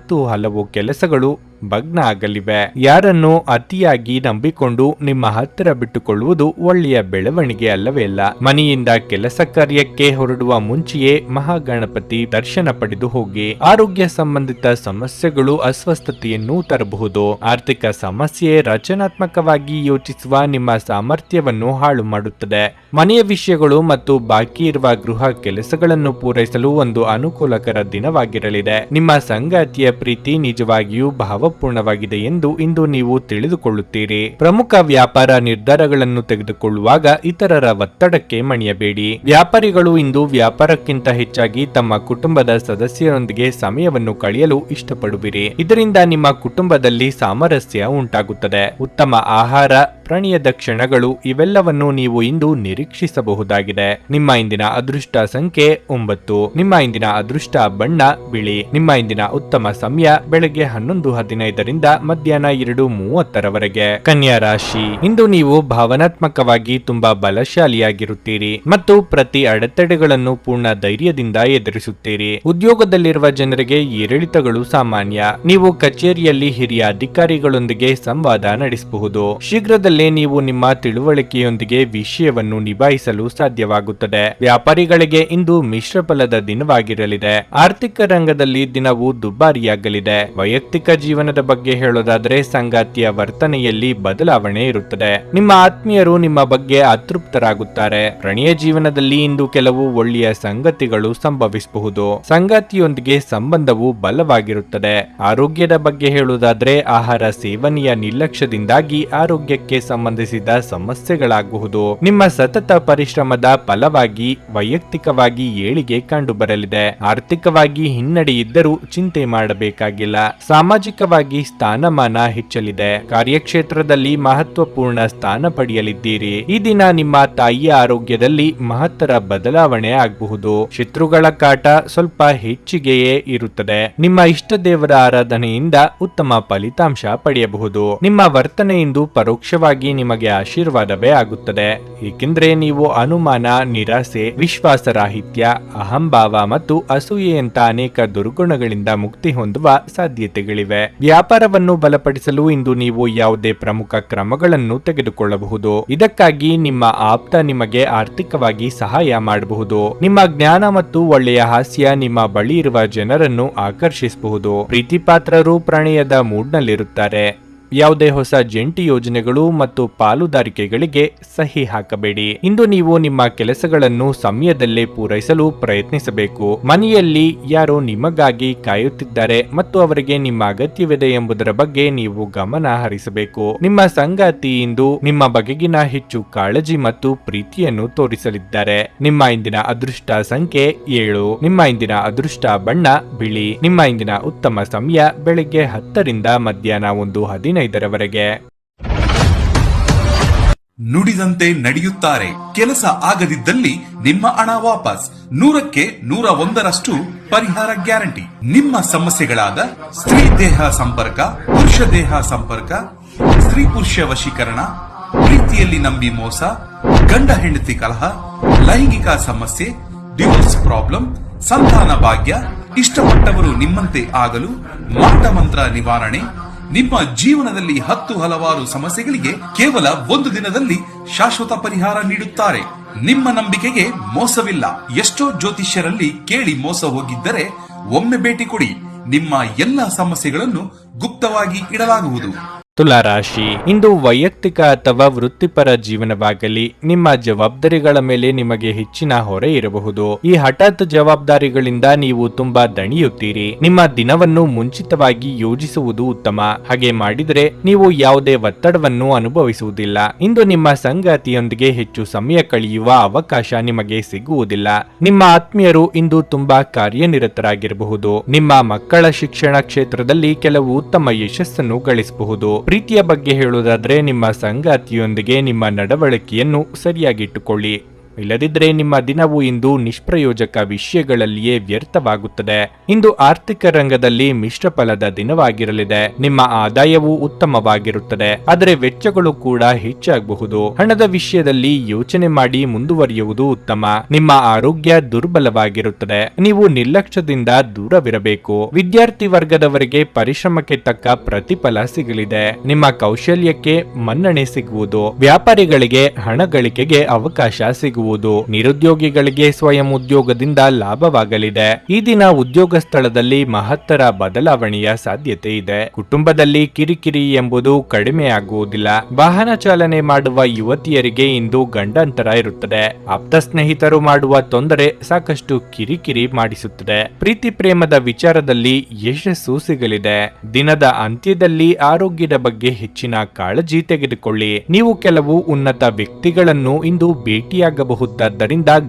ಹಲವು ಕೆಲಸಗಳು ಭಗ್ನ ಆಗಲಿವೆ. ಯಾರನ್ನು ಅತಿಯಾಗಿ ನಂಬಿಕೊಂಡು ನಿಮ್ಮ ಹತ್ತಿರ ಬಿಟ್ಟುಕೊಳ್ಳುವುದು ಒಳ್ಳೆಯ ಬೆಳವಣಿಗೆ ಅಲ್ಲವೇ ಅಲ್ಲ. ಮನೆಯಿಂದ ಕೆಲಸ ಕಾರ್ಯಕ್ಕೆ ಹೊರಡುವ ಮುಂಚೆಯೇ ಮಹಾಗಣಪತಿ ದರ್ಶನ ಪಡೆದು ಹೋಗಿ. ಆರೋಗ್ಯ ಸಂಬಂಧಿತ ಸಮಸ್ಯೆಗಳು ಅಸ್ವಸ್ಥತೆಯನ್ನು ತರಬಹುದು. ಆರ್ಥಿಕ ಸಮಸ್ಯೆ ರಚನಾತ್ಮಕವಾಗಿ ಯೋಚಿಸುವ ನಿಮ್ಮ ಸಾಮರ್ಥ್ಯವನ್ನು ಹಾಳು ಮಾಡುತ್ತದೆ. ಮನೆಯ ವಿಷಯಗಳು ಮತ್ತು ಬಾಕಿ ಇರುವ ಗೃಹ ಕೆಲಸಗಳನ್ನು ಪೂರೈಸಲು ಒಂದು ಅನುಕೂಲಕರ ದಿನವಾಗಿರಲಿದೆ. ನಿಮ್ಮ ಸಂಗಾತಿಯ ಪ್ರೀತಿ ನಿಜವಾಗಿಯೂ ಭಾವಪೂರ್ಣವಾಗಿದೆ ಎಂದು ಇಂದು ನೀವು ತಿಳಿದುಕೊಳ್ಳುತ್ತೀರಿ. ಪ್ರಮುಖ ವ್ಯಾಪಾರ ನಿರ್ಧಾರಗಳನ್ನು ತೆಗೆದುಕೊಳ್ಳುವಾಗ ಇತರರ ಒತ್ತಡಕ್ಕೆ ಮಣಿಯಬೇಡಿ. ವ್ಯಾಪಾರಿಗಳು ಇಂದು ವ್ಯಾಪಾರಕ್ಕಿಂತ ಹೆಚ್ಚಾಗಿ ತಮ್ಮ ಕುಟುಂಬದ ಸದಸ್ಯರೊಂದಿಗೆ ಸಮಯವನ್ನು ಕಳೆಯಲು ಇಷ್ಟಪಡುವಿರಿ. ಇದರಿಂದ ನಿಮ್ಮ ಕುಟುಂಬದಲ್ಲಿ ಸಾಮರಸ್ಯ ಉಂಟಾಗುತ್ತದೆ. ಉತ್ತಮ ಆಹಾರ, ಪ್ರಣಯದ ಕ್ಷಣಗಳು ಇವೆಲ್ಲವನ್ನು ನೀವು ಇಂದು ನಿರೀಕ್ಷಿಸಬಹುದಾಗಿದೆ. ನಿಮ್ಮ ಇಂದಿನ ಅದೃಷ್ಟ ಸಂಖ್ಯೆ 9. ನಿಮ್ಮ ಇಂದಿನ ಅದೃಷ್ಟ ಬಣ್ಣ ಬಿಳಿ. ನಿಮ್ಮ ಇಂದಿನ ಉತ್ತಮ ಸಮಯ ಬೆಳಗ್ಗೆ 11:15 ಮಧ್ಯಾಹ್ನ 2:30 ಕನ್ಯಾ ರಾಶಿ. ಇಂದು ನೀವು ಭಾವನಾತ್ಮಕವಾಗಿ ತುಂಬಾ ಬಲಶಾಲಿಯಾಗಿರುತ್ತೀರಿ ಮತ್ತು ಪ್ರತಿ ಅಡೆತಡೆಗಳನ್ನು ಪೂರ್ಣ ಧೈರ್ಯದಿಂದ ಎದುರಿಸುತ್ತೀರಿ. ಉದ್ಯೋಗದಲ್ಲಿರುವ ಜನರಿಗೆ ಏರಿಳಿತಗಳು ಸಾಮಾನ್ಯ. ನೀವು ಕಚೇರಿಯಲ್ಲಿ ಹಿರಿಯ ಅಧಿಕಾರಿಗಳೊಂದಿಗೆ ಸಂವಾದ ನಡೆಸಬಹುದು. ಶೀಘ್ರದಲ್ಲೇ ನೀವು ನಿಮ್ಮ ತಿಳುವಳಿಕೆಯೊಂದಿಗೆ ವಿಷಯವನ್ನು ನಿಭಾಯಿಸಲು ಸಾಧ್ಯವಾಗುತ್ತದೆ. ವ್ಯಾಪಾರಿಗಳಿಗೆ ಇಂದು ಮಿಶ್ರ ಫಲದ ದಿನವಾಗಿರಲಿದೆ. ಆರ್ಥಿಕ ರಂಗದಲ್ಲಿ ದಿನವು ದುಬಾರಿಯಾಗಲಿದೆ. ವೈಯಕ್ತಿಕ ಜೀವನದ ಬಗ್ಗೆ ಹೇಳೋದಾದ್ರೆ ಸಂಗಾತಿಯ ವರ್ತನೆಯಲ್ಲಿ ಬದಲಾವಣೆ ಇರುತ್ತದೆ. ನಿಮ್ಮ ಆತ್ಮೀಯರು ನಿಮ್ಮ ಬಗ್ಗೆ ಅತೃಪ್ತರಾಗುತ್ತಾರೆ. ಪ್ರಣಯ ಜೀವನದಲ್ಲಿ ಇಂದು ಕೆಲವು ಒಳ್ಳೆಯ ಸಂಗತಿಗಳು ಸಂಭವಿಸಬಹುದು. ಸಂಗಾತಿಯೊಂದಿಗೆ ಸಂಬಂಧವು ಬಲವಾಗಿರುತ್ತದೆ. ಆರೋಗ್ಯದ ಬಗ್ಗೆ ಹೇಳುವುದಾದ್ರೆ ಆಹಾರ ಸೇವನೆಯ ನಿರ್ಲಕ್ಷ್ಯದಿಂದಾಗಿ ಆರೋಗ್ಯಕ್ಕೆ ಸಂಬಂಧಿಸಿದ ಸಮಸ್ಯೆಗಳಾಗಬಹುದು. ನಿಮ್ಮ ಸತತ ಪರಿಶ್ರಮದ ಫಲವಾಗಿ ವೈಯಕ್ತಿಕವಾಗಿ ಏಳಿಗೆ ಕಂಡುಬರಲಿದೆ. ಆರ್ಥಿಕವಾಗಿ ಹಿನ್ನಡೆ ಇದ್ದರೂ ಚಿಂತೆ ಮಾಡಬೇಕಾಗಿಲ್ಲ. ಸಾಮಾಜಿಕವಾಗಿ ಸ್ಥಾನಮಾನ ಹೆಚ್ಚಲಿದೆ. ಕಾರ್ಯಕ್ಷೇತ್ರದಲ್ಲಿ ಮಹತ್ವಪೂರ್ಣ ಸ್ಥಾನ ಪಡೆಯಲಿದ್ದೀರಿ. ಈ ದಿನ ನಿಮ್ಮ ತಾಯಿಯ ಆರೋಗ್ಯದಲ್ಲಿ ಮಹತ್ತರ ಬದಲಾವಣೆ ಆಗಬಹುದು. ಶತ್ರುಗಳ ಕಾಟ ಸ್ವಲ್ಪ ಹೆಚ್ಚಿಗೆಯೇ ಇರುತ್ತದೆ. ನಿಮ್ಮ ಇಷ್ಟ ದೇವರ ಆರಾಧನೆಯಿಂದ ಉತ್ತಮ ಫಲಿತಾಂಶ ಪಡೆಯಬಹುದು. ನಿಮ್ಮ ವರ್ತನೆಯಿಂದ ಪರೋಕ್ಷವಾಗಿ ನಿಮಗೆ ಆಶೀರ್ವಾದವೇ ಆಗುತ್ತದೆ. ಏಕೆಂದ್ರೆ ನೀವು ಅನುಮಾನ, ನಿರಾಸೆ, ವಿಶ್ವಾಸರಾಹಿತ್ಯ, ಅಹಂಭಾವ ಮತ್ತು ಅಸೂಯೆಯಂತ ಅನೇಕ ದುರ್ಗುಣಗಳಿಂದ ಮುಕ್ತಿ ಹೊಂದುವ ಸಾಧ್ಯತೆಗಳಿವೆ. ವ್ಯಾಪಾರವನ್ನು ಬಲಪಡಿಸಲು ಇಂದು ನೀವು ಯಾವುದೇ ಪ್ರಮುಖ ಕ್ರಮಗಳನ್ನು ತೆಗೆದುಕೊಳ್ಳಬಹುದು. ಇದಕ್ಕಾಗಿ ನಿಮ್ಮ ಆಪ್ತ ನಿಮಗೆ ಆರ್ಥಿಕವಾಗಿ ಸಹಾಯ ಮಾಡಬಹುದು. ನಿಮ್ಮ ಜ್ಞಾನ ಮತ್ತು ಒಳ್ಳೆಯ ಹಾಸ್ಯ ನಿಮ್ಮ ಬಳಿ ಇರುವ ಜನರನ್ನು ಆಕರ್ಷಿಸಬಹುದು. ಪ್ರೀತಿಪಾತ್ರರು ಪ್ರಣಯದ ಮೂಡ್ನಲ್ಲಿರುತ್ತಾರೆ. ಯಾವುದೇ ಹೊಸ ಜಂಟಿ ಯೋಜನೆಗಳು ಮತ್ತು ಪಾಲುದಾರಿಕೆಗಳಿಗೆ ಸಹಿ ಹಾಕಬೇಡಿ. ಇಂದು ನೀವು ನಿಮ್ಮ ಕೆಲಸಗಳನ್ನು ಸಮಯದಲ್ಲೇ ಪೂರೈಸಲು ಪ್ರಯತ್ನಿಸಬೇಕು. ಮನೆಯಲ್ಲಿ ಯಾರೋ ನಿಮಗಾಗಿ ಕಾಯುತ್ತಿದ್ದಾರೆ ಮತ್ತು ಅವರಿಗೆ ನಿಮ್ಮ ಅಗತ್ಯವಿದೆ ಎಂಬುದರ ಬಗ್ಗೆ ನೀವು ಗಮನ ಹರಿಸಬೇಕು. ನಿಮ್ಮ ಸಂಗಾತಿ ಇಂದು ನಿಮ್ಮ ಬಗೆಗಿನ ಹೆಚ್ಚು ಕಾಳಜಿ ಮತ್ತು ಪ್ರೀತಿಯನ್ನು ತೋರಿಸಲಿದ್ದಾರೆ. ನಿಮ್ಮ ಇಂದಿನ ಅದೃಷ್ಟ ಸಂಖ್ಯೆ 7. ನಿಮ್ಮ ಇಂದಿನ ಅದೃಷ್ಟ ಬಣ್ಣ ಬಿಳಿ. ನಿಮ್ಮ ಇಂದಿನ ಉತ್ತಮ ಸಮಯ ಬೆಳಗ್ಗೆ 10 ಮಧ್ಯಾಹ್ನ 1:15 ನುಡಿದಂತೆ ನಡೆಯುತ್ತಾರೆ. ಕೆಲಸ ಆಗದಿದ್ದಲ್ಲಿ ನಿಮ್ಮ ಹಣ ವಾಪಸ್. 100ಕ್ಕೆ 101ರಷ್ಟು ಪರಿಹಾರ ಗ್ಯಾರಂಟಿ. ನಿಮ್ಮ ಸಮಸ್ಯೆಗಳಾದ ಸ್ತ್ರೀ ದೇಹ ಸಂಪರ್ಕ, ಪುರುಷ ದೇಹ ಸಂಪರ್ಕ, ಸ್ತ್ರೀ ಪುರುಷ ವಶೀಕರಣ, ಪ್ರೀತಿಯಲ್ಲಿ ನಂಬಿ ಮೋಸ, ಗಂಡ ಹೆಂಡತಿ ಕಲಹ, ಲೈಂಗಿಕ ಸಮಸ್ಯೆ, ಡಿವೋರ್ಸ್ ಪ್ರಾಬ್ಲಮ್, ಸಂತಾನ ಭಾಗ್ಯ, ಇಷ್ಟಪಟ್ಟವರು ನಿಮ್ಮಂತೆ ಆಗಲು, ಮಾಟ ಮಂತ್ರ ನಿವಾರಣೆ, ನಿಮ್ಮ ಜೀವನದಲ್ಲಿ 10 ಹಲವಾರು ಸಮಸ್ಯೆಗಳಿಗೆ ಕೇವಲ 1 ದಿನದಲ್ಲಿ ಶಾಶ್ವತ ಪರಿಹಾರ ನೀಡುತ್ತಾರೆ. ನಿಮ್ಮ ನಂಬಿಕೆಗೆ ಮೋಸವಿಲ್ಲ. ಎಷ್ಟೋ ಜ್ಯೋತಿಷ್ಯರಲ್ಲಿ ಕೇಳಿ ಮೋಸ ಹೋಗಿದ್ದರೆ ಒಮ್ಮೆ ಭೇಟಿ ಕೊಡಿ. ನಿಮ್ಮ ಎಲ್ಲ ಸಮಸ್ಯೆಗಳನ್ನು ಗುಪ್ತವಾಗಿ ಇಡಲಾಗುವುದು. ತುಲಾರಾಶಿ, ಇಂದು ವೈಯಕ್ತಿಕ ಅಥವಾ ವೃತ್ತಿಪರ ಜೀವನವಾಗಲಿ ನಿಮ್ಮ ಜವಾಬ್ದಾರಿಗಳ ಮೇಲೆ ನಿಮಗೆ ಹೆಚ್ಚಿನ ಹೊರೆ ಇರಬಹುದು. ಈ ಹಠಾತ್ ಜವಾಬ್ದಾರಿಗಳಿಂದ ನೀವು ತುಂಬಾ ದಣಿಯುತ್ತೀರಿ. ನಿಮ್ಮ ದಿನವನ್ನು ಮುಂಚಿತವಾಗಿ ಯೋಜಿಸುವುದು ಉತ್ತಮ. ಹಾಗೆ ಮಾಡಿದರೆ ನೀವು ಯಾವುದೇ ಒತ್ತಡವನ್ನು ಅನುಭವಿಸುವುದಿಲ್ಲ. ಇಂದು ನಿಮ್ಮ ಸಂಗಾತಿಯೊಂದಿಗೆ ಹೆಚ್ಚು ಸಮಯ ಕಳೆಯುವ ಅವಕಾಶ ನಿಮಗೆ ಸಿಗುವುದಿಲ್ಲ. ನಿಮ್ಮ ಆತ್ಮೀಯರು ಇಂದು ತುಂಬಾ ಕಾರ್ಯನಿರತರಾಗಿರಬಹುದು. ನಿಮ್ಮ ಮಕ್ಕಳ ಶಿಕ್ಷಣ ಕ್ಷೇತ್ರದಲ್ಲಿ ಕೆಲವು ಉತ್ತಮ ಯಶಸ್ಸನ್ನು ಗಳಿಸಬಹುದು. ಪ್ರೀತಿಯ ಬಗ್ಗೆ ಹೇಳುವುದಾದ್ರೆ ನಿಮ್ಮ ಸಂಗಾತಿಯೊಂದಿಗೆ ನಿಮ್ಮ ನಡವಳಿಕೆಯನ್ನು ಸರಿಯಾಗಿಟ್ಟುಕೊಳ್ಳಿ. ಇಲ್ಲದಿದ್ದರೆ ನಿಮ್ಮ ದಿನವು ಇಂದು ನಿಷ್ಪ್ರಯೋಜಕ ವಿಷಯಗಳಲ್ಲಿಯೇ ವ್ಯರ್ಥವಾಗುತ್ತದೆ. ಇಂದು ಆರ್ಥಿಕ ರಂಗದಲ್ಲಿ ಮಿಶ್ರ ಫಲದ ದಿನವಾಗಿರಲಿದೆ. ನಿಮ್ಮ ಆದಾಯವು ಉತ್ತಮವಾಗಿರುತ್ತದೆ, ಆದರೆ ವೆಚ್ಚಗಳು ಕೂಡ ಹೆಚ್ಚಾಗಬಹುದು. ಹಣದ ವಿಷಯದಲ್ಲಿ ಯೋಚನೆ ಮಾಡಿ ಮುಂದುವರಿಯುವುದು ಉತ್ತಮ. ನಿಮ್ಮ ಆರೋಗ್ಯ ದುರ್ಬಲವಾಗಿರುತ್ತದೆ. ನೀವು ನಿರ್ಲಕ್ಷ್ಯದಿಂದ ದೂರವಿರಬೇಕು. ವಿದ್ಯಾರ್ಥಿ ವರ್ಗದವರಿಗೆ ಪರಿಶ್ರಮಕ್ಕೆ ತಕ್ಕ ಪ್ರತಿಫಲ ಸಿಗಲಿದೆ. ನಿಮ್ಮ ಕೌಶಲ್ಯಕ್ಕೆ ಮನ್ನಣೆ ಸಿಗುವುದು. ವ್ಯಾಪಾರಿಗಳಿಗೆ ಹಣ ಗಳಿಕೆಗೆ ಅವಕಾಶ ಸಿಗುವುದು. ನಿರುದ್ಯೋಗಿಗಳಿಗೆ ಸ್ವಯಂ ಉದ್ಯೋಗದಿಂದ ಲಾಭವಾಗಲಿದೆ. ಈ ದಿನ ಉದ್ಯೋಗ ಸ್ಥಳದಲ್ಲಿ ಮಹತ್ತರ ಬದಲಾವಣೆಯ ಸಾಧ್ಯತೆ ಇದೆ. ಕುಟುಂಬದಲ್ಲಿ ಕಿರಿಕಿರಿ ಎಂಬುದು ಕಡಿಮೆಯಾಗುವುದಿಲ್ಲ. ವಾಹನ ಚಾಲನೆ ಮಾಡುವ ಯುವತಿಯರಿಗೆ ಇಂದು ಗಂಡಾಂತರ ಇರುತ್ತದೆ. ಆಪ್ತ ಸ್ನೇಹಿತರು ಮಾಡುವ ತೊಂದರೆ ಸಾಕಷ್ಟು ಕಿರಿಕಿರಿ ಮಾಡಿಸುತ್ತದೆ. ಪ್ರೀತಿ ಪ್ರೇಮದ ವಿಚಾರದಲ್ಲಿ ಯಶಸ್ಸು ಸಿಗಲಿದೆ. ದಿನದ ಅಂತ್ಯದಲ್ಲಿ ಆರೋಗ್ಯದ ಬಗ್ಗೆ ಹೆಚ್ಚಿನ ಕಾಳಜಿ ತೆಗೆದುಕೊಳ್ಳಿ. ನೀವು ಕೆಲವು ಉನ್ನತ ವ್ಯಕ್ತಿಗಳನ್ನು ಇಂದು ಭೇಟಿಯಾಗಬಹುದು.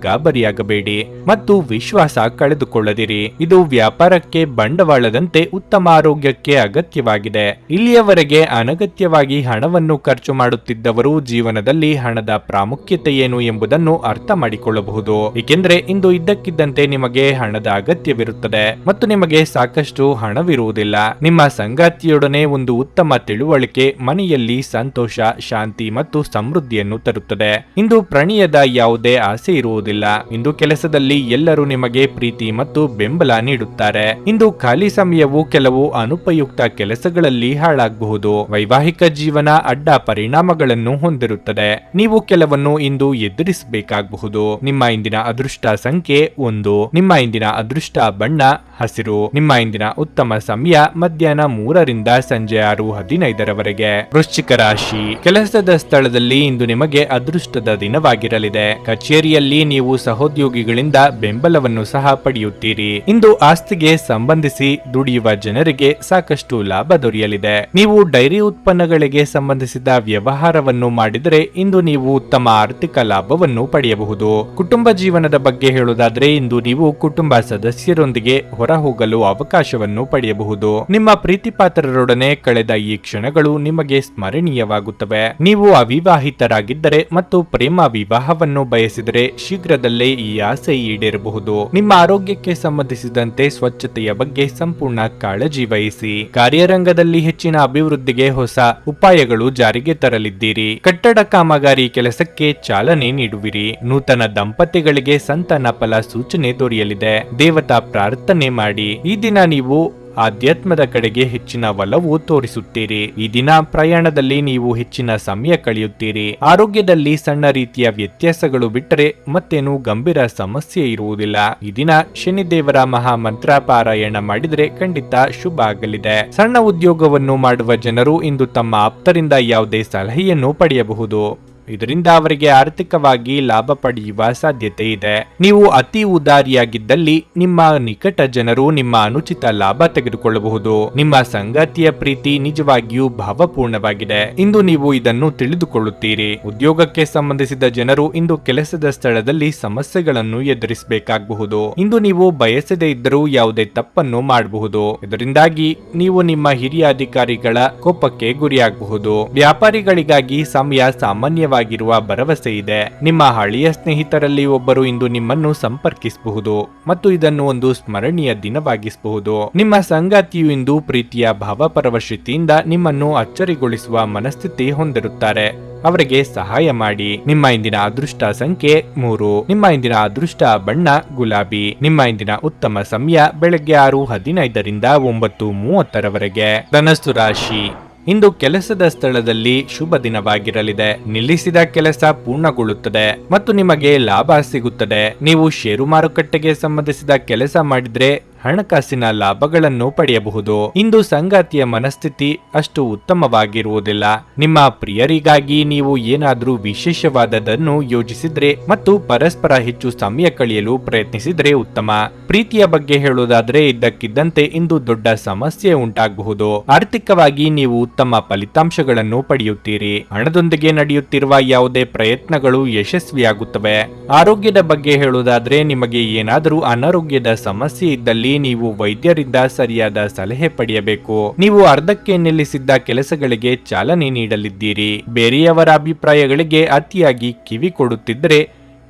ಗಾಬರಿಯಾಗಬೇಡಿ ಮತ್ತು ವಿಶ್ವಾಸ ಕಳೆದುಕೊಳ್ಳದಿರಿ. ಇದು ವ್ಯಾಪಾರಕ್ಕೆ ಬಂಡವಾಳದಂತೆ ಉತ್ತಮ ಆರೋಗ್ಯಕ್ಕೆ ಅಗತ್ಯವಾಗಿದೆ. ಇಲ್ಲಿಯವರೆಗೆ ಅನಗತ್ಯವಾಗಿ ಹಣವನ್ನು ಖರ್ಚು ಮಾಡುತ್ತಿದ್ದವರು ಜೀವನದಲ್ಲಿ ಹಣದ ಪ್ರಾಮುಖ್ಯತೆ ಏನು ಎಂಬುದನ್ನು ಅರ್ಥ ಮಾಡಿಕೊಳ್ಳಬಹುದು. ಏಕೆಂದರೆ ಇಂದು ಇದ್ದಕ್ಕಿದ್ದಂತೆ ನಿಮಗೆ ಹಣದ ಅಗತ್ಯವಿರುತ್ತದೆ ಮತ್ತು ನಿಮಗೆ ಸಾಕಷ್ಟು ಹಣವಿರುವುದಿಲ್ಲ. ನಿಮ್ಮ ಸಂಗಾತಿಯೊಡನೆ ಒಂದು ಉತ್ತಮ ತಿಳುವಳಿಕೆ ಮನೆಯಲ್ಲಿ ಸಂತೋಷ, ಶಾಂತಿ ಮತ್ತು ಸಮೃದ್ಧಿಯನ್ನು ತರುತ್ತದೆ. ಇಂದು ಪ್ರಣಯದ ಯಾವುದೇ ಆಸೆ ಇರುವುದಿಲ್ಲ. ಇಂದು ಕೆಲಸದಲ್ಲಿ ಎಲ್ಲರೂ ನಿಮಗೆ ಪ್ರೀತಿ ಮತ್ತು ಬೆಂಬಲ ನೀಡುತ್ತಾರೆ. ಇಂದು ಖಾಲಿ ಸಮಯವು ಕೆಲವು ಅನುಪಯುಕ್ತ ಕೆಲಸಗಳಲ್ಲಿ ಹಾಳಾಗಬಹುದು. ವೈವಾಹಿಕ ಜೀವನ ಅಡ್ಡ ಪರಿಣಾಮಗಳನ್ನು ಹೊಂದಿರುತ್ತದೆ. ನೀವು ಕೆಲವನ್ನು ಇಂದು ಎದುರಿಸಬೇಕಾಗಬಹುದು. ನಿಮ್ಮ ಇಂದಿನ ಅದೃಷ್ಟ ಸಂಖ್ಯೆ 1. ನಿಮ್ಮ ಇಂದಿನ ಅದೃಷ್ಟ ಬಣ್ಣ ಹಸಿರು. ನಿಮ್ಮ ಇಂದಿನ ಉತ್ತಮ ಸಮಯ ಮಧ್ಯಾಹ್ನ 3ರಿಂದ ಸಂಜೆ 6:15ರವರೆಗೆ. ವೃಶ್ಚಿಕ ರಾಶಿ, ಕೆಲಸದ ಸ್ಥಳದಲ್ಲಿ ಇಂದು ನಿಮಗೆ ಅದೃಷ್ಟದ ದಿನವಾಗಿರಲಿದೆ. ಕಚೇರಿಯಲ್ಲಿ ನೀವು ಸಹೋದ್ಯೋಗಿಗಳಿಂದ ಬೆಂಬಲವನ್ನು ಸಹ ಪಡೆಯುತ್ತೀರಿ. ಇಂದು ಆಸ್ತಿಗೆ ಸಂಬಂಧಿಸಿ ದುಡಿಯುವ ಜನರಿಗೆ ಸಾಕಷ್ಟು ಲಾಭ ದೊರೆಯಲಿದೆ. ನೀವು ಡೈರಿ ಉತ್ಪನ್ನಗಳಿಗೆ ಸಂಬಂಧಿಸಿದ ವ್ಯವಹಾರವನ್ನು ಮಾಡಿದರೆ ಇಂದು ನೀವು ಉತ್ತಮ ಆರ್ಥಿಕ ಲಾಭವನ್ನು ಪಡೆಯಬಹುದು. ಕುಟುಂಬ ಜೀವನದ ಬಗ್ಗೆ ಹೇಳುವುದಾದ್ರೆ ಇಂದು ನೀವು ಕುಟುಂಬ ಸದಸ್ಯರೊಂದಿಗೆ ಹೊರ ಹೋಗಲು ಅವಕಾಶವನ್ನು ಪಡೆಯಬಹುದು. ನಿಮ್ಮ ಪ್ರೀತಿಪಾತ್ರರೊಡನೆ ಕಳೆದ ಈ ಕ್ಷಣಗಳು ನಿಮಗೆ ಸ್ಮರಣೀಯವಾಗುತ್ತವೆ. ನೀವು ಅವಿವಾಹಿತರಾಗಿದ್ದರೆ ಮತ್ತು ಪ್ರೇಮ ವಿವಾಹವನ್ನು ಬಯಸಿದರೆ ಶೀಘ್ರದಲ್ಲೇ ಈ ಆಸೆ ಈಡೇರಬಹುದು. ನಿಮ್ಮ ಆರೋಗ್ಯಕ್ಕೆ ಸಂಬಂಧಿಸಿದಂತೆ ಸ್ವಚ್ಛತೆಯ ಬಗ್ಗೆ ಸಂಪೂರ್ಣ ಕಾಳಜಿ ವಹಿಸಿ. ಕಾರ್ಯರಂಗದಲ್ಲಿ ಹೆಚ್ಚಿನ ಅಭಿವೃದ್ಧಿಗೆ ಹೊಸ ಉಪಾಯಗಳು ಜಾರಿಗೆ ತರಲಿದ್ದೀರಿ. ಕಟ್ಟಡ ಕಾಮಗಾರಿ ಕೆಲಸಕ್ಕೆ ಚಾಲನೆ ನೀಡುವಿರಿ. ನೂತನ ದಂಪತಿಗಳಿಗೆ ಸಂತಾನ ಫಲ ಸೂಚನೆ ದೊರೆಯಲಿದೆ. ದೇವತಾ ಪ್ರಾರ್ಥನೆ ಮಾಡಿ. ಈ ದಿನ ನೀವು ಆಧ್ಯಾತ್ಮದ ಕಡೆಗೆ ಹೆಚ್ಚಿನ ಒಲವು ತೋರಿಸುತ್ತೀರಿ. ಈ ದಿನ ಪ್ರಯಾಣದಲ್ಲಿ ನೀವು ಹೆಚ್ಚಿನ ಸಮಯ ಕಳೆಯುತ್ತೀರಿ. ಆರೋಗ್ಯದಲ್ಲಿ ಸಣ್ಣ ರೀತಿಯ ವ್ಯತ್ಯಾಸಗಳು ಬಿಟ್ಟರೆ ಮತ್ತೇನು ಗಂಭೀರ ಸಮಸ್ಯೆ ಇರುವುದಿಲ್ಲ. ಈ ದಿನ ಶನಿದೇವರ ಮಹಾಮಂತ್ರ ಪಾರಾಯಣ ಮಾಡಿದರೆ ಖಂಡಿತ ಶುಭ ಆಗಲಿದೆ. ಸಣ್ಣ ಉದ್ಯೋಗವನ್ನು ಮಾಡುವ ಜನರು ಇಂದು ತಮ್ಮ ಆಪ್ತರಿಂದ ಯಾವುದೇ ಸಲಹೆಯನ್ನು ಪಡೆಯಬಹುದು. ಇದರಿಂದ ಅವರಿಗೆ ಆರ್ಥಿಕವಾಗಿ ಲಾಭ ಪಡೆಯುವ ಸಾಧ್ಯತೆ ಇದೆ. ನೀವು ಅತಿ ಉದಾರಿಯಾಗಿದ್ದಲ್ಲಿ ನಿಮ್ಮ ನಿಕಟ ಜನರು ನಿಮ್ಮ ಅನುಚಿತ ಲಾಭ ತೆಗೆದುಕೊಳ್ಳಬಹುದು. ನಿಮ್ಮ ಸಂಗಾತಿಯ ಪ್ರೀತಿ ನಿಜವಾಗಿಯೂ ಭಾವಪೂರ್ಣವಾಗಿದೆ. ಇಂದು ನೀವು ಇದನ್ನು ತಿಳಿದುಕೊಳ್ಳುತ್ತೀರಿ. ಉದ್ಯೋಗಕ್ಕೆ ಸಂಬಂಧಿಸಿದ ಜನರು ಇಂದು ಕೆಲಸದ ಸ್ಥಳದಲ್ಲಿ ಸಮಸ್ಯೆಗಳನ್ನು ಎದುರಿಸಬೇಕಾಗಬಹುದು. ಇಂದು ನೀವು ಬಯಸದೇ ಇದ್ದರೂ ಯಾವುದೇ ತಪ್ಪನ್ನು ಮಾಡಬಹುದು. ಇದರಿಂದಾಗಿ ನೀವು ನಿಮ್ಮ ಹಿರಿಯ ಅಧಿಕಾರಿಗಳ ಕೋಪಕ್ಕೆ ಗುರಿಯಾಗಬಹುದು. ವ್ಯಾಪಾರಿಗಳಿಗಾಗಿ ಸಮಯ ಸಾಮಾನ್ಯವಾಗಿ ಉತ್ತಮವಾಗಿರುವ ಭರವಸೆ ಇದೆ. ನಿಮ್ಮ ಹಳೆಯ ಸ್ನೇಹಿತರಲ್ಲಿ ಒಬ್ಬರು ಇಂದು ನಿಮ್ಮನ್ನು ಸಂಪರ್ಕಿಸಬಹುದು ಮತ್ತು ಇದನ್ನು ಒಂದು ಸ್ಮರಣೀಯ ದಿನವಾಗಿಸಬಹುದು. ನಿಮ್ಮ ಸಂಗಾತಿಯು ಇಂದು ಪ್ರೀತಿಯ ಭಾವಪರವಶತೆಯಿಂದ ನಿಮ್ಮನ್ನು ಅಚ್ಚರಿಗೊಳಿಸುವ ಮನಸ್ಥಿತಿ ಹೊಂದಿರುತ್ತಾರೆ. ಅವರಿಗೆ ಸಹಾಯ ಮಾಡಿ. ನಿಮ್ಮ ಇಂದಿನ ಅದೃಷ್ಟ ಸಂಖ್ಯೆ 3. ನಿಮ್ಮ ಇಂದಿನ ಅದೃಷ್ಟ ಬಣ್ಣ ಗುಲಾಬಿ. ನಿಮ್ಮ ಇಂದಿನ ಉತ್ತಮ ಸಮಯ ಬೆಳಗ್ಗೆ 6:15ರಿಂದ 9:30ರವರೆಗೆ. ಧನಸ್ಸು ರಾಶಿ. ಇಂದು ಕೆಲಸದ ಸ್ಥಳದಲ್ಲಿ ಶುಭ ದಿನವಾಗಿರಲಿದೆ. ನಿಲ್ಲಿಸಿದ ಕೆಲಸ ಪೂರ್ಣಗೊಳ್ಳುತ್ತದೆ ಮತ್ತು ನಿಮಗೆ ಲಾಭ ಸಿಗುತ್ತದೆ. ನೀವು ಷೇರು ಮಾರುಕಟ್ಟೆಗೆ ಸಂಬಂಧಿಸಿದ ಕೆಲಸ ಮಾಡಿದ್ರೆ ಹಣಕಾಸಿನ ಲಾಭಗಳನ್ನು ಪಡೆಯಬಹುದು. ಇಂದು ಸಂಗಾತಿಯ ಮನಸ್ಥಿತಿ ಅಷ್ಟು ಉತ್ತಮವಾಗಿರುವುದಿಲ್ಲ. ನಿಮ್ಮ ಪ್ರಿಯರಿಗಾಗಿ ನೀವು ಏನಾದರೂ ವಿಶೇಷವಾದದನ್ನು ಯೋಜಿಸಿದ್ರೆ ಮತ್ತು ಪರಸ್ಪರ ಹೆಚ್ಚು ಸಮಯ ಕಳೆಯಲು ಪ್ರಯತ್ನಿಸಿದ್ರೆ ಉತ್ತಮ. ಪ್ರೀತಿಯ ಬಗ್ಗೆ ಹೇಳುವುದಾದ್ರೆ ಇದ್ದಕ್ಕಿದ್ದಂತೆ ಇಂದು ದೊಡ್ಡ ಸಮಸ್ಯೆ ಉಂಟಾಗಬಹುದು. ಆರ್ಥಿಕವಾಗಿ ನೀವು ಉತ್ತಮ ಫಲಿತಾಂಶಗಳನ್ನು ಪಡೆಯುತ್ತೀರಿ. ಹಣದೊಂದಿಗೆ ನಡೆಯುತ್ತಿರುವ ಯಾವುದೇ ಪ್ರಯತ್ನಗಳು ಯಶಸ್ವಿಯಾಗುತ್ತವೆ. ಆರೋಗ್ಯದ ಬಗ್ಗೆ ಹೇಳುವುದಾದ್ರೆ ನಿಮಗೆ ಏನಾದರೂ ಅನಾರೋಗ್ಯದ ಸಮಸ್ಯೆ ಇದ್ದಲ್ಲಿ ನೀವು ವೈದ್ಯರಿಂದ ಸರಿಯಾದ ಸಲಹೆ ಪಡೆಯಬೇಕು. ನೀವು ಅರ್ಧಕ್ಕೆ ನಿಲ್ಲಿಸಿದ್ದ ಕೆಲಸಗಳಿಗೆ ಚಾಲನೆ ನೀಡಲಿದ್ದೀರಿ. ಬೇರೆಯವರ ಅಭಿಪ್ರಾಯಗಳಿಗೆ ಅತಿಯಾಗಿ ಕಿವಿ ಕೊಡುತ್ತಿದ್ದರೆ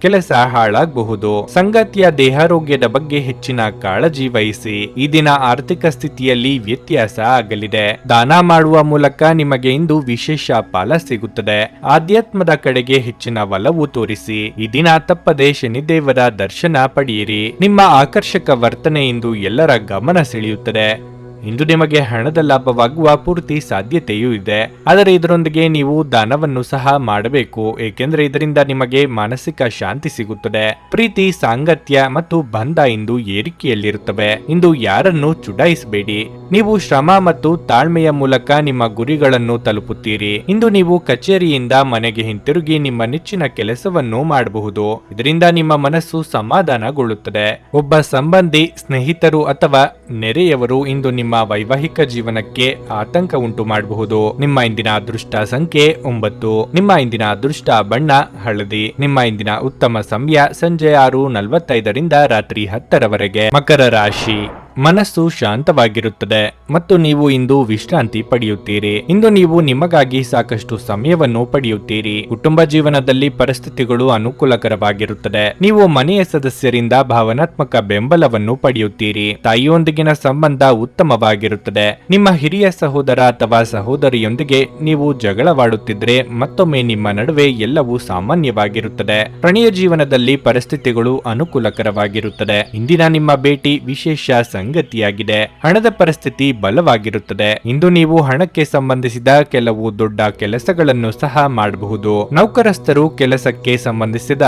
ಕೆಲಸ ಹಾಳಾಗಬಹುದು. ಸಂಗಾತಿಯ ದೇಹಾರೋಗ್ಯದ ಬಗ್ಗೆ ಹೆಚ್ಚಿನ ಕಾಳಜಿ ವಹಿಸಿ. ಈ ದಿನ ಆರ್ಥಿಕ ಸ್ಥಿತಿಯಲ್ಲಿ ವ್ಯತ್ಯಾಸ ಆಗಲಿದೆ. ದಾನ ಮಾಡುವ ಮೂಲಕ ನಿಮಗೆ ಇಂದು ವಿಶೇಷ ಫಲ ಸಿಗುತ್ತದೆ. ಆಧ್ಯಾತ್ಮದ ಕಡೆಗೆ ಹೆಚ್ಚಿನ ಒಲವು ತೋರಿಸಿ. ಈ ದಿನ ತಪ್ಪದೆ ಶನಿದೇವರ ದರ್ಶನ ಪಡೆಯಿರಿ. ನಿಮ್ಮ ಆಕರ್ಷಕ ವರ್ತನೆ ಇಂದು ಎಲ್ಲರ ಗಮನ ಸೆಳೆಯುತ್ತದೆ. ಇಂದು ನಿಮಗೆ ಹಣದ ಲಾಭವಾಗುವ ಪೂರ್ತಿ ಸಾಧ್ಯತೆಯೂ ಇದೆ. ಆದರೆ ಇದರೊಂದಿಗೆ ನೀವು ದಾನವನ್ನು ಸಹ ಮಾಡಬೇಕು, ಏಕೆಂದರೆ ಇದರಿಂದ ನಿಮಗೆ ಮಾನಸಿಕ ಶಾಂತಿ ಸಿಗುತ್ತದೆ. ಪ್ರೀತಿ, ಸಾಂಗತ್ಯ ಮತ್ತು ಬಂಧ ಇಂದು ಏರಿಕೆಯಲ್ಲಿರುತ್ತವೆ. ಇಂದು ಯಾರನ್ನು ಚುಡಾಯಿಸಬೇಡಿ. ನೀವು ಶ್ರಮ ಮತ್ತು ತಾಳ್ಮೆಯ ಮೂಲಕ ನಿಮ್ಮ ಗುರಿಗಳನ್ನು ತಲುಪುತ್ತೀರಿ. ಇಂದು ನೀವು ಕಚೇರಿಯಿಂದ ಮನೆಗೆ ಹಿಂತಿರುಗಿ ನಿಮ್ಮ ನೆಚ್ಚಿನ ಕೆಲಸವನ್ನು ಮಾಡಬಹುದು. ಇದರಿಂದ ನಿಮ್ಮ ಮನಸ್ಸು ಸಮಾಧಾನಗೊಳ್ಳುತ್ತದೆ. ಒಬ್ಬ ಸಂಬಂಧಿ, ಸ್ನೇಹಿತರು ಅಥವಾ ನೆರೆಯವರು ಇಂದು ನಿಮ್ಮ ವೈವಾಹಿಕ ಜೀವನಕ್ಕೆ ಆತಂಕ ಉಂಟು ಮಾಡಬಹುದು. ನಿಮ್ಮ ಇಂದಿನ ಅದೃಷ್ಟ ಸಂಖ್ಯೆ 9. ನಿಮ್ಮ ಇಂದಿನ ಅದೃಷ್ಟ ಬಣ್ಣ ಹಳದಿ. ನಿಮ್ಮ ಇಂದಿನ ಉತ್ತಮ ಸಮಯ ಸಂಜೆ 6:45ರಿಂದ ರಾತ್ರಿ 10ರವರೆಗೆ. ಮಕರ ರಾಶಿ. ಮನಸ್ಸು ಶಾಂತವಾಗಿರುತ್ತದೆ ಮತ್ತು ನೀವು ಇಂದು ವಿಶ್ರಾಂತಿ ಪಡೆಯುತ್ತೀರಿ. ಇಂದು ನೀವು ನಿಮಗಾಗಿ ಸಾಕಷ್ಟು ಸಮಯವನ್ನು ಪಡೆಯುತ್ತೀರಿ. ಕುಟುಂಬ ಜೀವನದಲ್ಲಿ ಪರಿಸ್ಥಿತಿಗಳು ಅನುಕೂಲಕರವಾಗಿರುತ್ತದೆ. ನೀವು ಮನೆಯ ಸದಸ್ಯರಿಂದ ಭಾವನಾತ್ಮಕ ಬೆಂಬಲವನ್ನು ಪಡೆಯುತ್ತೀರಿ. ತಾಯಿಯೊಂದಿಗಿನ ಸಂಬಂಧ ಉತ್ತಮವಾಗಿರುತ್ತದೆ. ನಿಮ್ಮ ಹಿರಿಯ ಸಹೋದರ ಅಥವಾ ಸಹೋದರಿಯೊಂದಿಗೆ ನೀವು ಜಗಳವಾಡುತ್ತಿದ್ರೆ ಮತ್ತೊಮ್ಮೆ ನಿಮ್ಮ ನಡುವೆ ಎಲ್ಲವೂ ಸಾಮಾನ್ಯವಾಗಿರುತ್ತದೆ. ಪ್ರಣಯ ಜೀವನದಲ್ಲಿ ಪರಿಸ್ಥಿತಿಗಳು ಅನುಕೂಲಕರವಾಗಿರುತ್ತದೆ. ಇಂದಿನ ನಿಮ್ಮ ಭೇಟಿ ವಿಶೇಷ ಸಂಗತಿಯಾಗಿದೆ. ಹಣದ ಪರಿಸ್ಥಿತಿ ಬಲವಾಗಿರುತ್ತದೆ. ಇಂದು ನೀವು ಹಣಕ್ಕೆ ಸಂಬಂಧಿಸಿದ ಕೆಲವು ದೊಡ್ಡ ಕೆಲಸಗಳನ್ನು ಸಹ ಮಾಡಬಹುದು. ನೌಕರಸ್ಥರು ಕೆಲಸಕ್ಕೆ ಸಂಬಂಧಿಸಿದ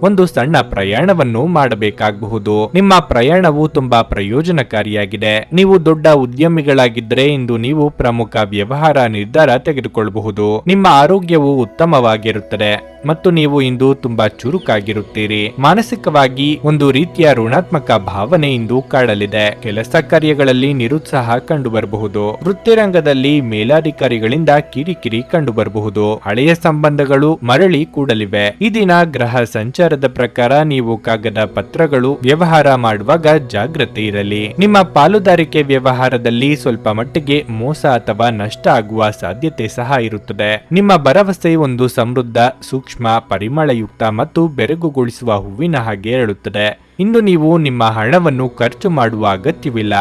ಒಂದು ಸಣ್ಣ ಪ್ರಯಾಣವನ್ನು ಮಾಡಬೇಕಾಗಬಹುದು. ನಿಮ್ಮ ಪ್ರಯಾಣವು ತುಂಬಾ ಪ್ರಯೋಜನಕಾರಿಯಾಗಿದೆ. ನೀವು ದೊಡ್ಡ ಉದ್ಯಮಿಗಳಾಗಿದ್ದರೆ ಇಂದು ನೀವು ಪ್ರಮುಖ ವ್ಯವಹಾರ ನಿರ್ಧಾರ ತೆಗೆದುಕೊಳ್ಳಬಹುದು. ನಿಮ್ಮ ಆರೋಗ್ಯವು ಉತ್ತಮವಾಗಿರುತ್ತದೆ ಮತ್ತು ನೀವು ಇಂದು ತುಂಬಾ ಚುರುಕಾಗಿರುತ್ತೀರಿ. ಮಾನಸಿಕವಾಗಿ ಒಂದು ರೀತಿಯ ಋಣಾತ್ಮಕ ಭಾವನೆ ಇಂದು ಕಾಡಲಿದೆ. ಕೆಲಸ ಕಾರ್ಯಗಳಲ್ಲಿ ನಿರುತ್ಸಾಹ ಕಂಡುಬರಬಹುದು. ವೃತ್ತಿರಂಗದಲ್ಲಿ ಮೇಲಾಧಿಕಾರಿಗಳಿಂದ ಕಿರಿಕಿರಿ ಕಂಡುಬರಬಹುದು. ಹಳೆಯ ಸಂಬಂಧಗಳು ಮರಳಿ ಕೂಡಲಿವೆ. ಈ ದಿನ ಗ್ರಹ ಸಂಚಾರದ ಪ್ರಕಾರ ನೀವು ಕಾಗದ ಪತ್ರಗಳು ವ್ಯವಹಾರ ಮಾಡುವಾಗ ಜಾಗ್ರತೆ ಇರಲಿ. ನಿಮ್ಮ ಪಾಲುದಾರಿಕೆ ವ್ಯವಹಾರದಲ್ಲಿ ಸ್ವಲ್ಪ ಮಟ್ಟಿಗೆ ಮೋಸ ಅಥವಾ ನಷ್ಟ ಆಗುವ ಸಾಧ್ಯತೆ ಸಹ ಇರುತ್ತದೆ. ನಿಮ್ಮ ಭರವಸೆ ಒಂದು ಸಮೃದ್ಧ, ಸೂಕ್ಷ್ಮ, ಪರಿಮಳಯುಕ್ತ ಮತ್ತು ಬೆರಗುಗೊಳಿಸುವ ಹೂವಿನ ಹಾಗೆ ಹೇಳುತ್ತದೆ. ಇಂದು ನೀವು ನಿಮ್ಮ ಹಣವನ್ನು ಖರ್ಚು ಮಾಡುವ ಅಗತ್ಯವಿಲ್ಲ,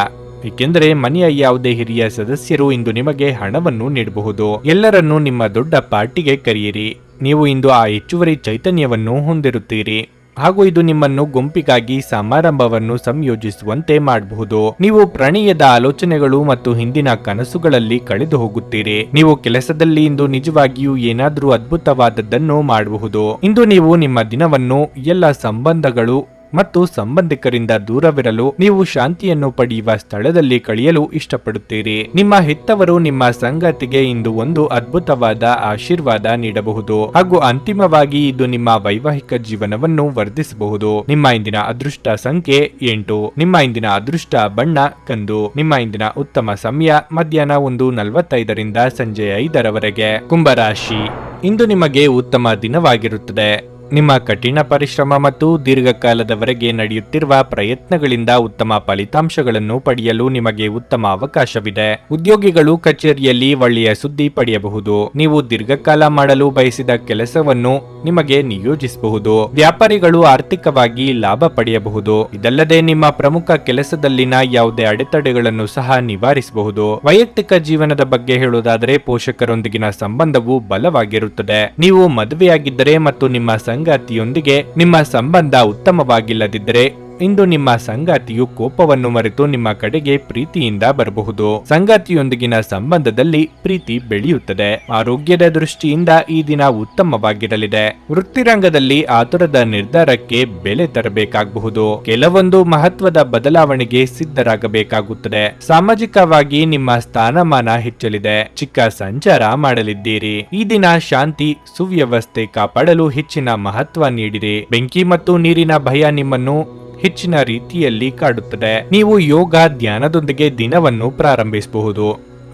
ಏಕೆಂದರೆ ಮನೆಯ ಯಾವುದೇ ಹಿರಿಯ ಸದಸ್ಯರು ಇಂದು ನಿಮಗೆ ಹಣವನ್ನು ನೀಡಬಹುದು. ಎಲ್ಲರನ್ನೂ ನಿಮ್ಮ ದೊಡ್ಡ ಪಾರ್ಟಿಗೆ ಕರೆಯಿರಿ. ನೀವು ಇಂದು ಆ ಹೆಚ್ಚುವರಿ ಚೈತನ್ಯವನ್ನು ಹೊಂದಿರುತ್ತೀರಿ ಹಾಗೂ ಇದು ನಿಮ್ಮನ್ನು ಗುಂಪಿಗಾಗಿ ಸಮಾರಂಭವನ್ನು ಸಂಯೋಜಿಸುವಂತೆ ಮಾಡಬಹುದು. ನೀವು ಪ್ರಣಯದ ಆಲೋಚನೆಗಳು ಮತ್ತು ಹಿಂದಿನ ಕನಸುಗಳಲ್ಲಿ ಕಳೆದು ಹೋಗುತ್ತೀರಿ. ನೀವು ಕೆಲಸದಲ್ಲಿ ಇಂದು ನಿಜವಾಗಿಯೂ ಏನಾದರೂ ಅದ್ಭುತವಾದದ್ದನ್ನು ಮಾಡಬಹುದು. ಇಂದು ನೀವು ನಿಮ್ಮ ದಿನವನ್ನು ಎಲ್ಲ ಸಂಬಂಧಗಳು ಮತ್ತು ಸಂಬಂಧಿಕರಿಂದ ದೂರವಿರಲು ನೀವು ಶಾಂತಿಯನ್ನು ಪಡೆಯುವ ಸ್ಥಳದಲ್ಲಿ ಕಳೆಯಲು ಇಷ್ಟಪಡುತ್ತೀರಿ. ನಿಮ್ಮ ಹೆತ್ತವರು ನಿಮ್ಮ ಸಂಗಾತಿಗೆ ಇಂದು ಒಂದು ಅದ್ಭುತವಾದ ಆಶೀರ್ವಾದ ನೀಡಬಹುದು ಹಾಗೂ ಅಂತಿಮವಾಗಿ ಇದು ನಿಮ್ಮ ವೈವಾಹಿಕ ಜೀವನವನ್ನು ವರ್ಧಿಸಬಹುದು. ನಿಮ್ಮ ಇಂದಿನ ಅದೃಷ್ಟ ಸಂಖ್ಯೆ 8. ನಿಮ್ಮ ಇಂದಿನ ಅದೃಷ್ಟ ಬಣ್ಣ ಕಂದು. ನಿಮ್ಮ ಇಂದಿನ ಉತ್ತಮ ಸಮಯ ಮಧ್ಯಾಹ್ನ 1:45ರಿಂದ ಸಂಜೆ 5ರವರೆಗೆ. ಕುಂಭರಾಶಿ. ಇಂದು ನಿಮಗೆ ಉತ್ತಮ ದಿನವಾಗಿರುತ್ತದೆ. ನಿಮ್ಮ ಕಠಿಣ ಪರಿಶ್ರಮ ಮತ್ತು ದೀರ್ಘಕಾಲದವರೆಗೆ ನಡೆಯುತ್ತಿರುವ ಪ್ರಯತ್ನಗಳಿಂದ ಉತ್ತಮ ಫಲಿತಾಂಶಗಳನ್ನು ಪಡೆಯಲು ನಿಮಗೆ ಉತ್ತಮ ಅವಕಾಶವಿದೆ. ಉದ್ಯೋಗಿಗಳು ಕಚೇರಿಯಲ್ಲಿ ಒಳ್ಳೆಯ ಸುದ್ದಿ ಪಡೆಯಬಹುದು. ನೀವು ದೀರ್ಘಕಾಲ ಮಾಡಲು ಬಯಸಿದ ಕೆಲಸವನ್ನು ನಿಮಗೆ ನಿಯೋಜಿಸಬಹುದು. ವ್ಯಾಪಾರಿಗಳು ಆರ್ಥಿಕವಾಗಿ ಲಾಭ ಪಡೆಯಬಹುದು. ಇದಲ್ಲದೆ ನಿಮ್ಮ ಪ್ರಮುಖ ಕೆಲಸದಲ್ಲಿನ ಯಾವುದೇ ಅಡೆತಡೆಗಳನ್ನು ಸಹ ನಿವಾರಿಸಬಹುದು. ವೈಯಕ್ತಿಕ ಜೀವನದ ಬಗ್ಗೆ ಹೇಳುವುದಾದರೆ ಪೋಷಕರೊಂದಿಗಿನ ಸಂಬಂಧವು ಬಲವಾಗಿರುತ್ತದೆ. ನೀವು ಮದುವೆಯಾಗಿದ್ದರೆ ಮತ್ತು ನಿಮ್ಮ ಸಂಗಾತಿಯೊಂದಿಗೆ ನಿಮ್ಮ ಸಂಬಂಧ ಉತ್ತಮವಾಗಿಲ್ಲದಿದ್ದರೆ ಇಂದು ನಿಮ್ಮ ಸಂಗಾತಿಯು ಕೋಪವನ್ನು ಮರೆತು ನಿಮ್ಮ ಕಡೆಗೆ ಪ್ರೀತಿಯಿಂದ ಬರಬಹುದು. ಸಂಗಾತಿಯೊಂದಿಗಿನ ಸಂಬಂಧದಲ್ಲಿ ಪ್ರೀತಿ ಬೆಳೆಯುತ್ತದೆ. ಆರೋಗ್ಯದ ದೃಷ್ಟಿಯಿಂದ ಈ ದಿನ ಉತ್ತಮವಾಗಿರಲಿದೆ. ವೃತ್ತಿರಂಗದಲ್ಲಿ ಆತುರದ ನಿರ್ಧಾರಕ್ಕೆ ಬೆಲೆ ತರಬೇಕಾಗಬಹುದು. ಕೆಲವೊಂದು ಮಹತ್ವದ ಬದಲಾವಣೆಗೆ ಸಿದ್ಧರಾಗಬೇಕಾಗುತ್ತದೆ. ಸಾಮಾಜಿಕವಾಗಿ ನಿಮ್ಮ ಸ್ಥಾನಮಾನ ಹೆಚ್ಚಲಿದೆ. ಚಿಕ್ಕ ಸಂಚಾರ ಮಾಡಲಿದ್ದೀರಿ. ಈ ದಿನ ಶಾಂತಿ ಸುವ್ಯವಸ್ಥೆ ಕಾಪಾಡಲು ಹೆಚ್ಚಿನ ಮಹತ್ವ ನೀಡಿರಿ. ಬೆಂಕಿ ಮತ್ತು ನೀರಿನ ಭಯ ನಿಮ್ಮನ್ನು ಹೆಚ್ಚಿನ ರೀತಿಯಲ್ಲಿ ಕಾಡುತ್ತದೆ. ನೀವು ಯೋಗ ಧ್ಯಾನದೊಂದಿಗೆ ದಿನವನ್ನು ಪ್ರಾರಂಭಿಸಬಹುದು.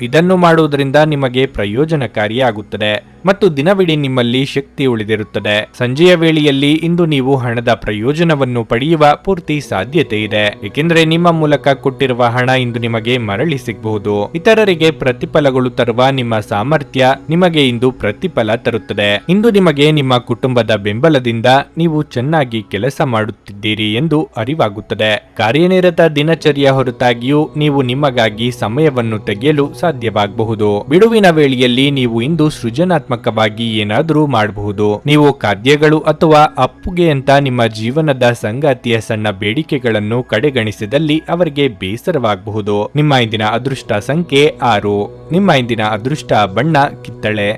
ಇದನ್ನು ಮಾಡುವುದರಿಂದ ನಿಮಗೆ ಪ್ರಯೋಜನಕಾರಿಯಾಗುತ್ತದೆ ಮತ್ತು ದಿನವಿಡೀ ನಿಮ್ಮಲ್ಲಿ ಶಕ್ತಿ ಉಳಿದಿರುತ್ತದೆ. ಸಂಜೆಯ ವೇಳೆಯಲ್ಲಿ ಇಂದು ನೀವು ಹಣದ ಪ್ರಯೋಜನವನ್ನು ಪಡೆಯುವ ಪೂರ್ತಿ ಸಾಧ್ಯತೆ ಇದೆ, ಏಕೆಂದರೆ ನಿಮ್ಮ ಮೂಲಕ ಕೊಟ್ಟಿರುವ ಹಣ ಇಂದು ನಿಮಗೆ ಮರಳಿ ಸಿಗಬಹುದು. ಇತರರಿಗೆ ಪ್ರತಿಫಲಗಳು ತರುವ ನಿಮ್ಮ ಸಾಮರ್ಥ್ಯ ನಿಮಗೆ ಇಂದು ಪ್ರತಿಫಲ ತರುತ್ತದೆ. ಇಂದು ನಿಮಗೆ ನಿಮ್ಮ ಕುಟುಂಬದ ಬೆಂಬಲದಿಂದ ನೀವು ಚೆನ್ನಾಗಿ ಕೆಲಸ ಮಾಡುತ್ತಿದ್ದೀರಿ ಎಂದು ಅರಿವಾಗುತ್ತದೆ. ಕಾರ್ಯನಿರತ ದಿನಚರಿಯ ಹೊರತಾಗಿಯೂ ನೀವು ನಿಮಗಾಗಿ ಸಮಯವನ್ನು ತೆಗೆಯಲು ಸಾಧ್ಯವಾಗಬಹುದು. ಬಿಡುವಿನ ವೇಳೆಯಲ್ಲಿ ನೀವು ಇಂದು ಸೃಜನಾತ್ಮಕವಾಗಿ ಏನಾದರೂ ಮಾಡಬಹುದು. ನೀವು ಖಾದ್ಯಗಳು ಅಥವಾ ಅಪ್ಪುಗೆ ಅಂತ ನಿಮ್ಮ ಜೀವನದ ಸಂಗಾತಿಯ ಸಣ್ಣ ಬೇಡಿಕೆಗಳನ್ನು ಕಡೆಗಣಿಸಿದಲ್ಲಿ ಅವರಿಗೆ ಬೇಸರವಾಗಬಹುದು. ನಿಮ್ಮ ಇಂದಿನ ಅದೃಷ್ಟ ಸಂಖ್ಯೆ 6. ನಿಮ್ಮ ಇಂದಿನ ಅದೃಷ್ಟ ಬಣ್ಣ ಕಿತ್ತಳೆ.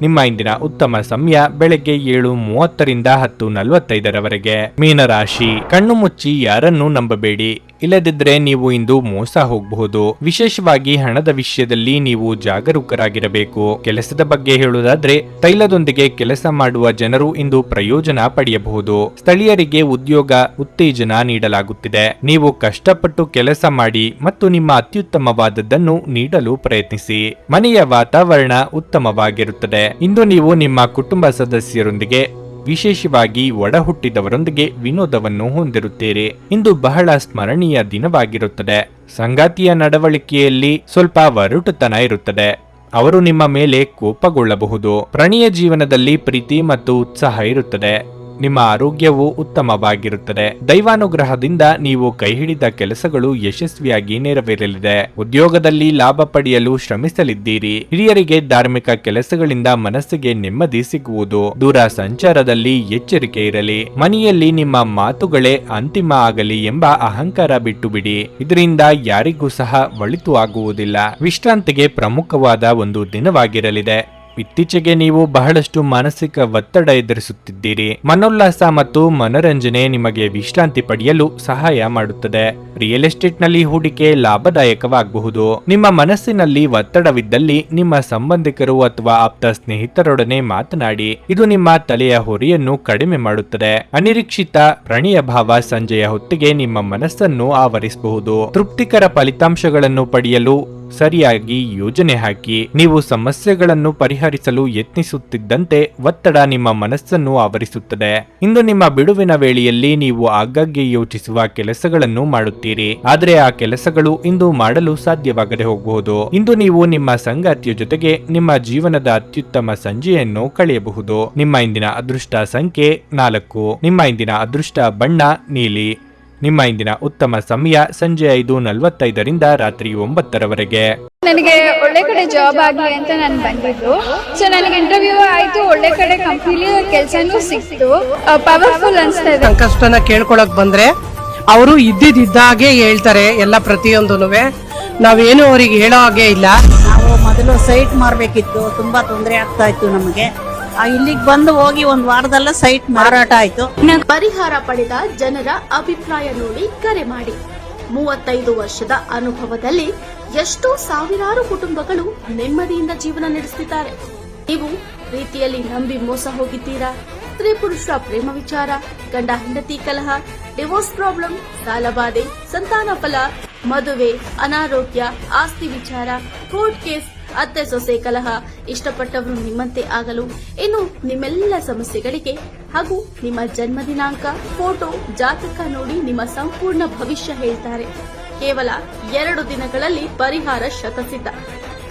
ನಿಮ್ಮ ಇಂದಿನ ಉತ್ತಮ ಸಮಯ ಬೆಳಗ್ಗೆ 7:30ರಿಂದ 10:45ರವರೆಗೆ. ಮೀನರಾಶಿ, ಕಣ್ಣು ಮುಚ್ಚಿ ಯಾರನ್ನೂ ನಂಬಬೇಡಿ, ಇಲ್ಲದಿದ್ದರೆ ನೀವು ಇಂದು ಮೋಸ ಹೋಗಬಹುದು. ವಿಶೇಷವಾಗಿ ಹಣದ ವಿಷಯದಲ್ಲಿ ನೀವು ಜಾಗರೂಕರಾಗಿರಬೇಕು. ಕೆಲಸದ ಬಗ್ಗೆ ಹೇಳುವುದಾದ್ರೆ ತೈಲದೊಂದಿಗೆ ಕೆಲಸ ಮಾಡುವ ಜನರು ಇಂದು ಪ್ರಯೋಜನ ಪಡೆಯಬಹುದು. ಸ್ಥಳೀಯರಿಗೆ ಉದ್ಯೋಗ ಉತ್ತೇಜನ ನೀಡಲಾಗುತ್ತಿದೆ. ನೀವು ಕಷ್ಟಪಟ್ಟು ಕೆಲಸ ಮಾಡಿ ಮತ್ತು ನಿಮ್ಮ ಅತ್ಯುತ್ತಮವಾದದ್ದನ್ನು ನೀಡಲು ಪ್ರಯತ್ನಿಸಿ. ಮನೆಯ ವಾತಾವರಣ ಉತ್ತಮವಾಗಿರುತ್ತದೆ. ಇಂದು ನೀವು ನಿಮ್ಮ ಕುಟುಂಬ ಸದಸ್ಯರೊಂದಿಗೆ ವಿಶೇಷವಾಗಿ ಒಡ ಹುಟ್ಟಿದವರೊಂದಿಗೆ ವಿನೋದವನ್ನು ಹೊಂದಿರುತ್ತೀರಿ. ಇಂದು ಬಹಳ ಸ್ಮರಣೀಯ ದಿನವಾಗಿರುತ್ತದೆ. ಸಂಗಾತಿಯ ನಡವಳಿಕೆಯಲ್ಲಿ ಸ್ವಲ್ಪ ಒರಟುತನ ಇರುತ್ತದೆ. ಅವರು ನಿಮ್ಮ ಮೇಲೆ ಕೋಪಗೊಳ್ಳಬಹುದು. ಪ್ರಣಯ ಜೀವನದಲ್ಲಿ ಪ್ರೀತಿ ಮತ್ತು ಉತ್ಸಾಹ ಇರುತ್ತದೆ. ನಿಮ್ಮ ಆರೋಗ್ಯವು ಉತ್ತಮವಾಗಿರುತ್ತದೆ. ದೈವಾನುಗ್ರಹದಿಂದ ನೀವು ಕೈ ಹಿಡಿದ ಕೆಲಸಗಳು ಯಶಸ್ವಿಯಾಗಿ ನೆರವೇರಲಿದೆ. ಉದ್ಯೋಗದಲ್ಲಿ ಲಾಭ ಪಡೆಯಲು ಶ್ರಮಿಸಲಿದ್ದೀರಿ. ಹಿರಿಯರಿಗೆ ಧಾರ್ಮಿಕ ಕೆಲಸಗಳಿಂದ ಮನಸ್ಸಿಗೆ ನೆಮ್ಮದಿ ಸಿಗುವುದು. ದೂರ ಸಂಚಾರದಲ್ಲಿ ಎಚ್ಚರಿಕೆ ಇರಲಿ. ಮನೆಯಲ್ಲಿ ನಿಮ್ಮ ಮಾತುಗಳೇ ಅಂತಿಮ ಆಗಲಿ ಎಂಬ ಅಹಂಕಾರ ಬಿಟ್ಟು ಬಿಡಿ. ಇದರಿಂದ ಯಾರಿಗೂ ಸಹ ಒಳಿತು ಆಗುವುದಿಲ್ಲ. ವಿಶ್ರಾಂತಿಗೆ ಪ್ರಮುಖವಾದ ಒಂದು ದಿನವಾಗಿರಲಿದೆ. ಇತ್ತೀಚೆಗೆ ನೀವು ಬಹಳಷ್ಟು ಮಾನಸಿಕ ಒತ್ತಡ ಎದುರಿಸುತ್ತಿದ್ದೀರಿ. ಮನೋಲ್ಲಾಸ ಮತ್ತು ಮನರಂಜನೆ ನಿಮಗೆ ವಿಶ್ರಾಂತಿ ಪಡೆಯಲು ಸಹಾಯ ಮಾಡುತ್ತದೆ. ರಿಯಲ್ ಎಸ್ಟೇಟ್ ನಲ್ಲಿ ಹೂಡಿಕೆ ಲಾಭದಾಯಕವಾಗಬಹುದು. ನಿಮ್ಮ ಮನಸ್ಸಿನಲ್ಲಿ ಒತ್ತಡವಿದ್ದಲ್ಲಿ ನಿಮ್ಮ ಸಂಬಂಧಿಕರು ಅಥವಾ ಆಪ್ತ ಸ್ನೇಹಿತರೊಡನೆ ಮಾತನಾಡಿ. ಇದು ನಿಮ್ಮ ತಲೆಯ ಹೊರೆಯನ್ನು ಕಡಿಮೆ ಮಾಡುತ್ತದೆ. ಅನಿರೀಕ್ಷಿತ ಪ್ರಣಯ ಭಾವ ಸಂಜೆಯ ಹೊತ್ತಿಗೆ ನಿಮ್ಮ ಮನಸ್ಸನ್ನು ಆವರಿಸಬಹುದು. ತೃಪ್ತಿಕರ ಫಲಿತಾಂಶಗಳನ್ನು ಪಡೆಯಲು ಸರಿಯಾಗಿ ಯೋಜನೆ ಹಾಕಿ. ನೀವು ಸಮಸ್ಯೆಗಳನ್ನು ಪರಿಹರಿಸಲು ಯತ್ನಿಸುತ್ತಿದ್ದಂತೆ ಒತ್ತಡ ನಿಮ್ಮ ಮನಸ್ಸನ್ನು ಆವರಿಸುತ್ತದೆ. ಇಂದು ನಿಮ್ಮ ಬಿಡುವಿನ ವೇಳೆಯಲ್ಲಿ ನೀವು ಆಗಾಗ್ಗೆ ಯೋಚಿಸುವ ಕೆಲಸಗಳನ್ನು ಮಾಡುತ್ತೀರಿ, ಆದರೆ ಆ ಕೆಲಸಗಳು ಇಂದು ಮಾಡಲು ಸಾಧ್ಯವಾಗದೆ ಹೋಗಬಹುದು. ಇಂದು ನೀವು ನಿಮ್ಮ ಸಂಗಾತಿಯ ಜೊತೆಗೆ ನಿಮ್ಮ ಜೀವನದ ಅತ್ಯುತ್ತಮ ಸಂಜೆಯನ್ನು ಕಳೆಯಬಹುದು. ನಿಮ್ಮ ಇಂದಿನ ಅದೃಷ್ಟ ಸಂಖ್ಯೆ 4. ನಿಮ್ಮ ಇಂದಿನ ಅದೃಷ್ಟ ಬಣ್ಣ ನೀಲಿ. ನಿಮ್ಮ ಇಂದಿನ ಉತ್ತಮ ಸಮಯ ಸಂಜೆ 5:45ರಿಂದ ರಾತ್ರಿ 9ರವರೆಗೆ. ನನಗೆ ಒಳ್ಳೆ ಕಡೆ ಜಾಬ್ ಆಗಲಿ ಅಂತ ನಾನು ಬಂದಿದ್ದು. ಸೊ ನನಗೆ ಇಂಟರ್ವ್ಯೂ ಆಯ್ತು, ಒಳ್ಳೆ ಕಡೆ ಕಂಪ್ನಿಲಿ ಕೆಲಸನೂ ಸಿಕ್ತು. ಪವರ್ಫುಲ್ ಅನ್ಸ್ತಾ ಇದೆ. ಸಂಕಷ್ಟನ ಕೇಳ್ಕೊಳಕ್ ಬಂದ್ರೆ ಅವರು ಇದ್ದಿದ್ದಾಗೆ ಹೇಳ್ತಾರೆ ಎಲ್ಲ ಪ್ರತಿಯೊಂದೂನುವೆ. ನಾವೇನು ಅವ್ರಿಗೆ ಹೇಳೋ ಹಾಗೆ ಇಲ್ಲ. ನಾವು ಮೊದಲು ಸೈಟ್ ಮಾರಬೇಕಿತ್ತು, ತುಂಬಾ ತೊಂದರೆ ಆಗ್ತಾ ಇತ್ತು ನಮಗೆ. ಇಲ್ಲಿಗೆ ಬಂದು ಹೋಗಿ ಒಂದು ವಾರದಲ್ಲ ಸೈಟ್ ಮಾರಾಟ ಆಯ್ತು. ಪರಿಹಾರ ಪಡೆದ ಜನರ ಅಭಿಪ್ರಾಯ ನೋಡಿ ಕರೆ ಮಾಡಿ. 35 ವರ್ಷದ ಅನುಭವದಲ್ಲಿ ಎಷ್ಟೋ ಸಾವಿರಾರು ಕುಟುಂಬಗಳು ನೆಮ್ಮದಿಯಿಂದ ಜೀವನ ನಡೆಸುತ್ತಿದ್ದಾರೆ. ನೀವು ಪ್ರೀತಿಯಲ್ಲಿ ನಂಬಿ ಮೋಸ ಹೋಗಿದ್ದೀರಾ? ಸ್ತ್ರೀ ಪುರುಷ ಪ್ರೇಮ ವಿಚಾರ, ಗಂಡ ಹೆಂಡತಿ ಕಲಹ, ಡಿವೋರ್ಸ್ ಪ್ರಾಬ್ಲಮ್, ಸಾಲಬಾಧೆ, ಸಂತಾನ ಫಲ, ಮದುವೆ, ಅನಾರೋಗ್ಯ, ಆಸ್ತಿ ವಿಚಾರ, ಕೋರ್ಟ್ ಕೇಸ್, ಅತ್ತೆ ಸೊಸೆ ಕಲಹ, ಇಷ್ಟಪಟ್ಟವರು ನಿಮ್ಮಂತೆ ಆಗಲು, ಇನ್ನು ನಿಮ್ಮೆಲ್ಲ ಸಮಸ್ಯೆಗಳಿಗೆ ಹಾಗೂ ನಿಮ್ಮ ಜನ್ಮ ದಿನಾಂಕ, ಫೋಟೋ, ಜಾತಕ ನೋಡಿ ನಿಮ್ಮ ಸಂಪೂರ್ಣ ಭವಿಷ್ಯ ಹೇಳ್ತಾರೆ. ಕೇವಲ 2 ದಿನಗಳಲ್ಲಿ ಪರಿಹಾರ ಶತಸಿದ್ಧ.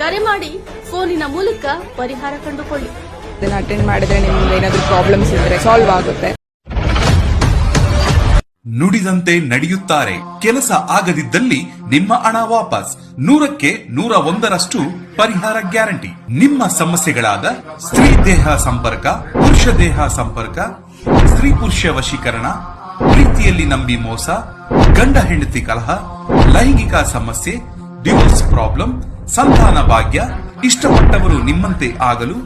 ಕರೆ ಮಾಡಿ ಫೋನಿನ ಮೂಲಕ ಪರಿಹಾರ ಕಂಡುಕೊಳ್ಳಿ. ಅದನ್ನ ಅಟೆಂಡ್ ಮಾಡಿದ್ರೆ ನಿಮ್ಗೆ ಏನಾದರೂ ಪ್ರಾಬ್ಲಮ್ಸ್ ಇದ್ರೆ ಸಾಲ್ವ್ ಆಗುತ್ತೆ. ನುಡಿದಂತೆ ನಡೆಯುತ್ತಾರೆ. ಕೆಲಸ ಆಗದಿದ್ದಲ್ಲಿ ನಿಮ್ಮ ಹಣ ವಾಪಸ್. 100ಕ್ಕೆ 101ರಷ್ಟು ಪರಿಹಾರ ಗ್ಯಾರಂಟಿ. ನಿಮ್ಮ ಸಮಸ್ಯೆಗಳಾದ ಸ್ತ್ರೀ ದೇಹ ಸಂಪರ್ಕ, ಪುರುಷ ದೇಹ ಸಂಪರ್ಕ, ಸ್ತ್ರೀ ಪುರುಷ ವಶೀಕರಣ, ಪ್ರೀತಿಯಲ್ಲಿ ನಂಬಿ ಮೋಸ, ಗಂಡ ಹೆಂಡತಿ ಕಲಹ, ಲೈಂಗಿಕ ಸಮಸ್ಯೆ, ಡಿವೋರ್ಸ್ ಪ್ರಾಬ್ಲಮ್, ಸಂತಾನ ಭಾಗ್ಯ, ಇಷ್ಟಪಟ್ಟವರು ನಿಮ್ಮಂತೆ ಆಗಲು,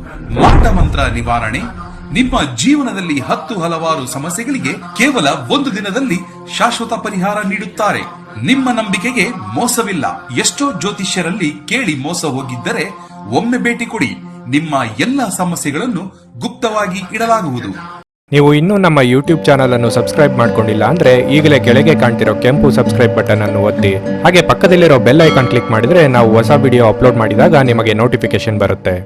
ಮಾಟ ಮಂತ್ರ ನಿವಾರಣೆ, ನಿಮ್ಮ ಜೀವನದಲ್ಲಿ 10 ಹಲವಾರು ಸಮಸ್ಯೆಗಳಿಗೆ ಕೇವಲ 1 ದಿನದಲ್ಲಿ ಶಾಶ್ವತ ಪರಿಹಾರ ನೀಡುತ್ತಾರೆ. ನಿಮ್ಮ ನಂಬಿಕೆಗೆ ಮೋಸವಿಲ್ಲ. ಎಷ್ಟೋ ಜ್ಯೋತಿಷ್ಯರಲ್ಲಿ ಕೇಳಿ ಮೋಸ ಹೋಗಿದ್ದರೆ ಒಮ್ಮೆ ಭೇಟಿ ಕೊಡಿ. ನಿಮ್ಮ ಎಲ್ಲ ಸಮಸ್ಯೆಗಳನ್ನು ಗುಪ್ತವಾಗಿ ಇಡಲಾಗುವುದು. ನೀವು ಇನ್ನೂ ನಮ್ಮ ಯೂಟ್ಯೂಬ್ ಚಾನಲ್ ಅನ್ನು ಸಬ್ಸ್ಕ್ರೈಬ್ ಮಾಡ್ಕೊಂಡಿಲ್ಲ ಅಂದ್ರೆ ಈಗಲೇ ಕೆಳಗೆ ಕಾಣ್ತಿರೋ ಕೆಂಪು ಸಬ್ಸ್ಕ್ರೈಬ್ ಬಟನ್ ಅನ್ನು ಒತ್ತಿ. ಹಾಗೆ ಪಕ್ಕದಲ್ಲಿರೋ ಬೆಲ್ ಐಕಾನ್ ಕ್ಲಿಕ್ ಮಾಡಿದ್ರೆ ನಾವು ಹೊಸ ವಿಡಿಯೋ ಅಪ್ಲೋಡ್ ಮಾಡಿದಾಗ ನಿಮಗೆ ನೋಟಿಫಿಕೇಶನ್ ಬರುತ್ತೆ.